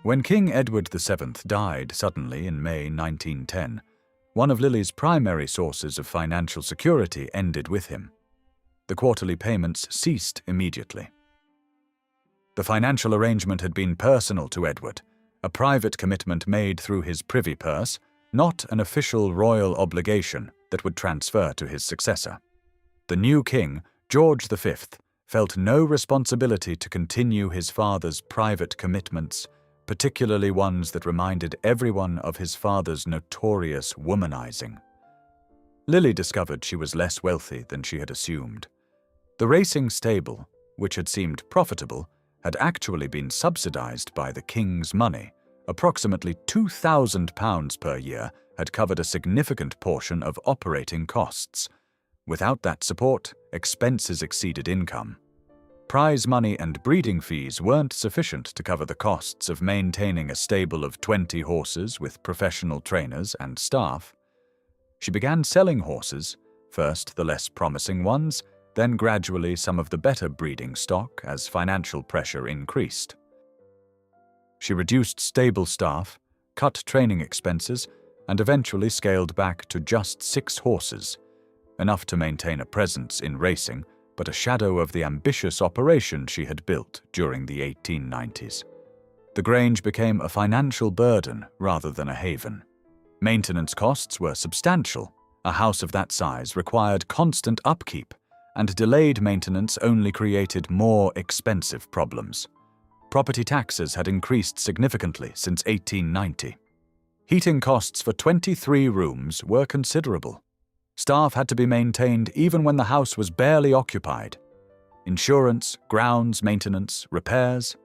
When King Edward VII died suddenly in May 1910, one of Lillie's primary sources of financial security ended with him. The quarterly payments ceased immediately. The financial arrangement had been personal to Edward, a private commitment made through his privy purse, not an official royal obligation that would transfer to his successor. The new king, George V, felt no responsibility to continue his father's private commitments, particularly ones that reminded everyone of his father's notorious womanizing. Lillie discovered she was less wealthy than she had assumed. The racing stable, which had seemed profitable, had actually been subsidized by the king's money. Approximately £2,000 per year had covered a significant portion of operating costs. Without that support, expenses exceeded income. Prize money and breeding fees weren't sufficient to cover the costs of maintaining a stable of 20 horses with professional trainers and staff. She began selling horses, first the less promising ones, then gradually some of the better breeding stock as financial pressure increased. She reduced stable staff, cut training expenses, and eventually scaled back to just 6 horses, enough to maintain a presence in racing, but a shadow of the ambitious operation she had built during the 1890s. The Grange became a financial burden rather than a haven. Maintenance costs were substantial. A house of that size required constant upkeep, and delayed maintenance only created more expensive problems. Property taxes had increased significantly since 1890. Heating costs for 23 rooms were considerable. Staff had to be maintained even when the house was barely occupied. Insurance, grounds maintenance, repairs,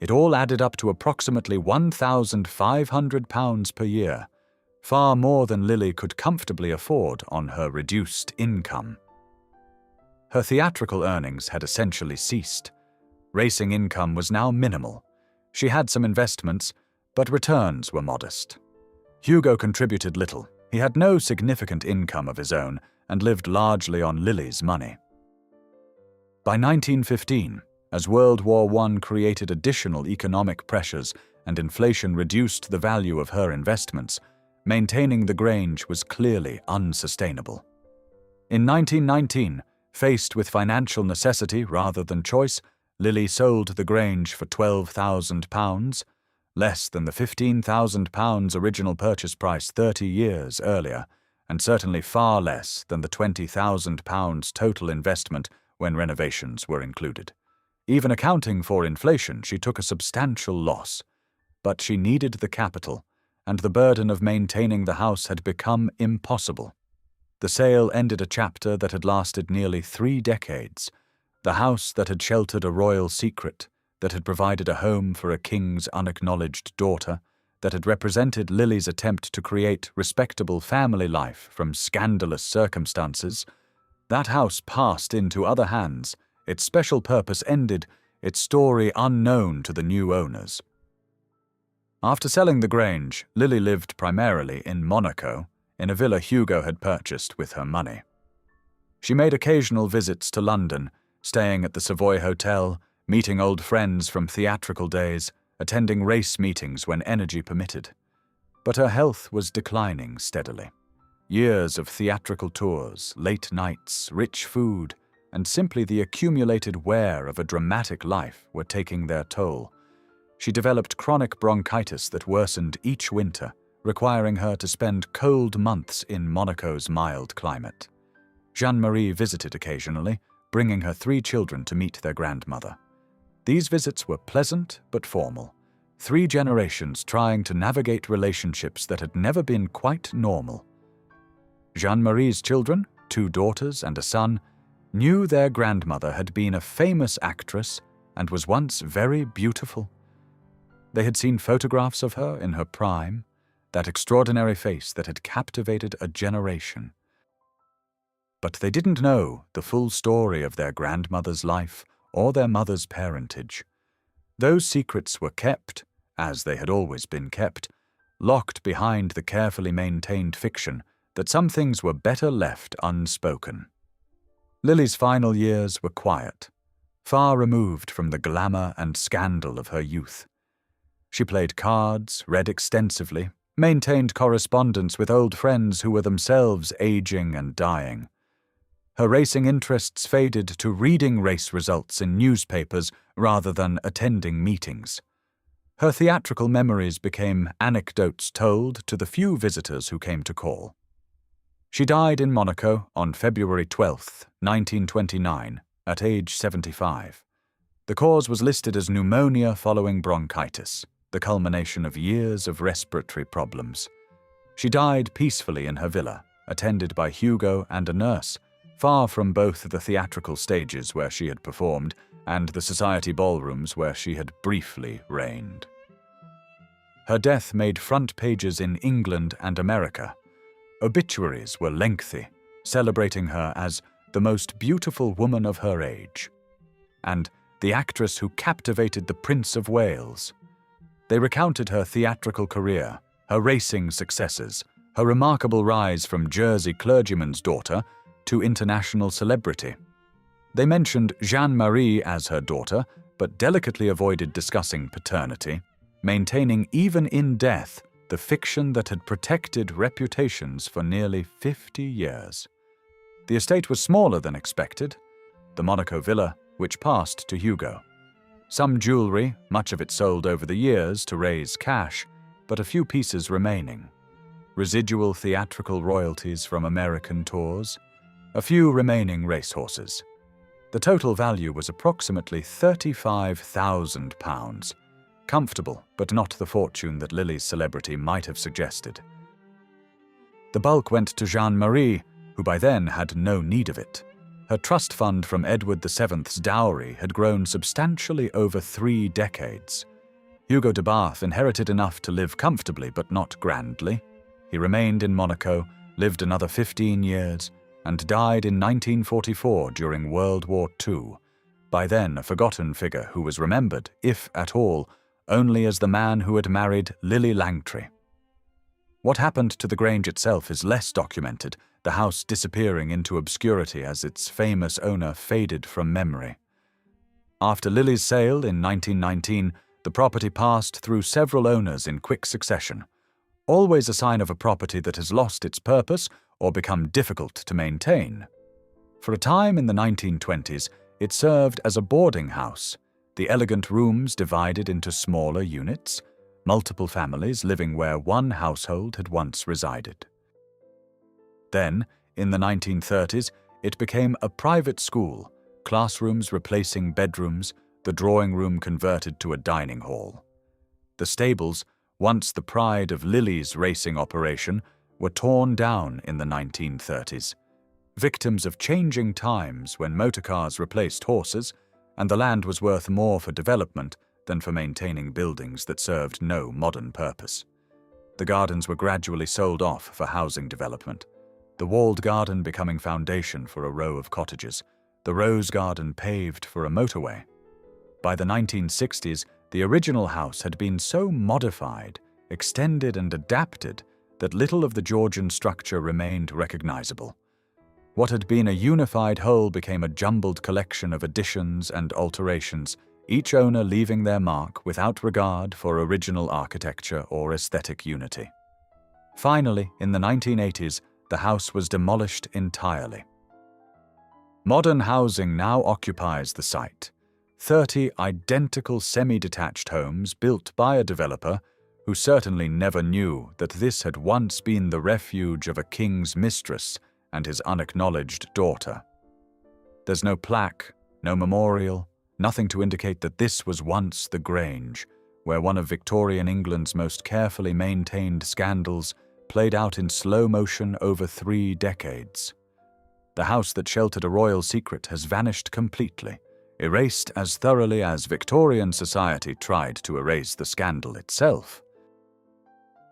it all added up to approximately £1,500 per year, far more than Lillie could comfortably afford on her reduced income. Her theatrical earnings had essentially ceased. Racing income was now minimal. She had some investments, but returns were modest. Hugo contributed little. He had no significant income of his own and lived largely on Lillie's money. By 1915, as World War I created additional economic pressures and inflation reduced the value of her investments, maintaining the Grange was clearly unsustainable. In 1919, faced with financial necessity rather than choice, Lillie sold the Grange for £12,000, less than the £15,000 original purchase price 30 years earlier, and certainly far less than the £20,000 total investment when renovations were included. Even accounting for inflation, she took a substantial loss. But she needed the capital, and the burden of maintaining the house had become impossible. The sale ended a chapter that had lasted nearly 3 decades, the house that had sheltered a royal secret, that had provided a home for a king's unacknowledged daughter, that had represented Lillie's attempt to create respectable family life from scandalous circumstances. That house passed into other hands, its special purpose ended, its story unknown to the new owners. After selling the Grange, Lillie lived primarily in Monaco, in a villa Hugo had purchased with her money. She made occasional visits to London, staying at the Savoy Hotel, meeting old friends from theatrical days, attending race meetings when energy permitted. But her health was declining steadily. Years of theatrical tours, late nights, rich food, and simply the accumulated wear of a dramatic life were taking their toll. She developed chronic bronchitis that worsened each winter, requiring her to spend cold months in Monaco's mild climate. Jeanne-Marie visited occasionally, bringing her 3 children to meet their grandmother. These visits were pleasant but formal, 3 generations trying to navigate relationships that had never been quite normal. Jeanne-Marie's children, 2 daughters and a son, knew their grandmother had been a famous actress and was once very beautiful. They had seen photographs of her in her prime, that extraordinary face that had captivated a generation. But they didn't know the full story of their grandmother's life or their mother's parentage. Those secrets were kept, as they had always been kept, locked behind the carefully maintained fiction that some things were better left unspoken. Lillie's final years were quiet, far removed from the glamour and scandal of her youth. She played cards, read extensively, maintained correspondence with old friends who were themselves aging and dying. Her racing interests faded to reading race results in newspapers rather than attending meetings. Her theatrical memories became anecdotes told to the few visitors who came to call. She died in Monaco on February 12, 1929, at age 75. The cause was listed as pneumonia following bronchitis, the culmination of years of respiratory problems. She died peacefully in her villa, attended by Hugo and a nurse, far from both the theatrical stages where she had performed and the society ballrooms where she had briefly reigned. Her death made front pages in England and America. Obituaries were lengthy, celebrating her as the most beautiful woman of her age, and the actress who captivated the Prince of Wales. They recounted her theatrical career, her racing successes, her remarkable rise from Jersey clergyman's daughter to international celebrity. They mentioned Jeanne-Marie as her daughter, but delicately avoided discussing paternity, maintaining even in death the fiction that had protected reputations for nearly 50 years. The estate was smaller than expected, the Monaco villa, which passed to Hugo. Some jewelry, much of it sold over the years to raise cash, but a few pieces remaining. Residual theatrical royalties from American tours, a few remaining racehorses. The total value was approximately £35,000, comfortable but not the fortune that Lillie's celebrity might have suggested. The bulk went to Jeanne-Marie, who by then had no need of it. Her trust fund from Edward VII's dowry had grown substantially over 3 decades. Hugo de Bath inherited enough to live comfortably but not grandly. He remained in Monaco, lived another 15 years, and died in 1944 during World War II, by then a forgotten figure who was remembered, if at all, only as the man who had married Lillie Langtry. What happened to the Grange itself is less documented, the house disappearing into obscurity as its famous owner faded from memory. After Lillie's sale in 1919, the property passed through several owners in quick succession, always a sign of a property that has lost its purpose or become difficult to maintain. For a time in the 1920s, it served as a boarding house, the elegant rooms divided into smaller units, multiple families living where one household had once resided. Then, in the 1930s, it became a private school, classrooms replacing bedrooms, the drawing room converted to a dining hall. The stables, once the pride of Lillie's racing operation, were torn down in the 1930s, victims of changing times when motorcars replaced horses and the land was worth more for development than for maintaining buildings that served no modern purpose. The gardens were gradually sold off for housing development, the walled garden becoming foundation for a row of cottages, the rose garden paved for a motorway. By the 1960s, the original house had been so modified, extended and adapted that little of the Georgian structure remained recognizable. What had been a unified whole became a jumbled collection of additions and alterations, each owner leaving their mark without regard for original architecture or aesthetic unity. Finally, in the 1980s, the house was demolished entirely. Modern housing now occupies the site. 30 identical semi-detached homes built by a developer who certainly never knew that this had once been the refuge of a king's mistress and his unacknowledged daughter. There's no plaque, no memorial, nothing to indicate that this was once the Grange, where one of Victorian England's most carefully maintained scandals played out in slow motion over 3 decades. The house that sheltered a royal secret has vanished completely, erased as thoroughly as Victorian society tried to erase the scandal itself.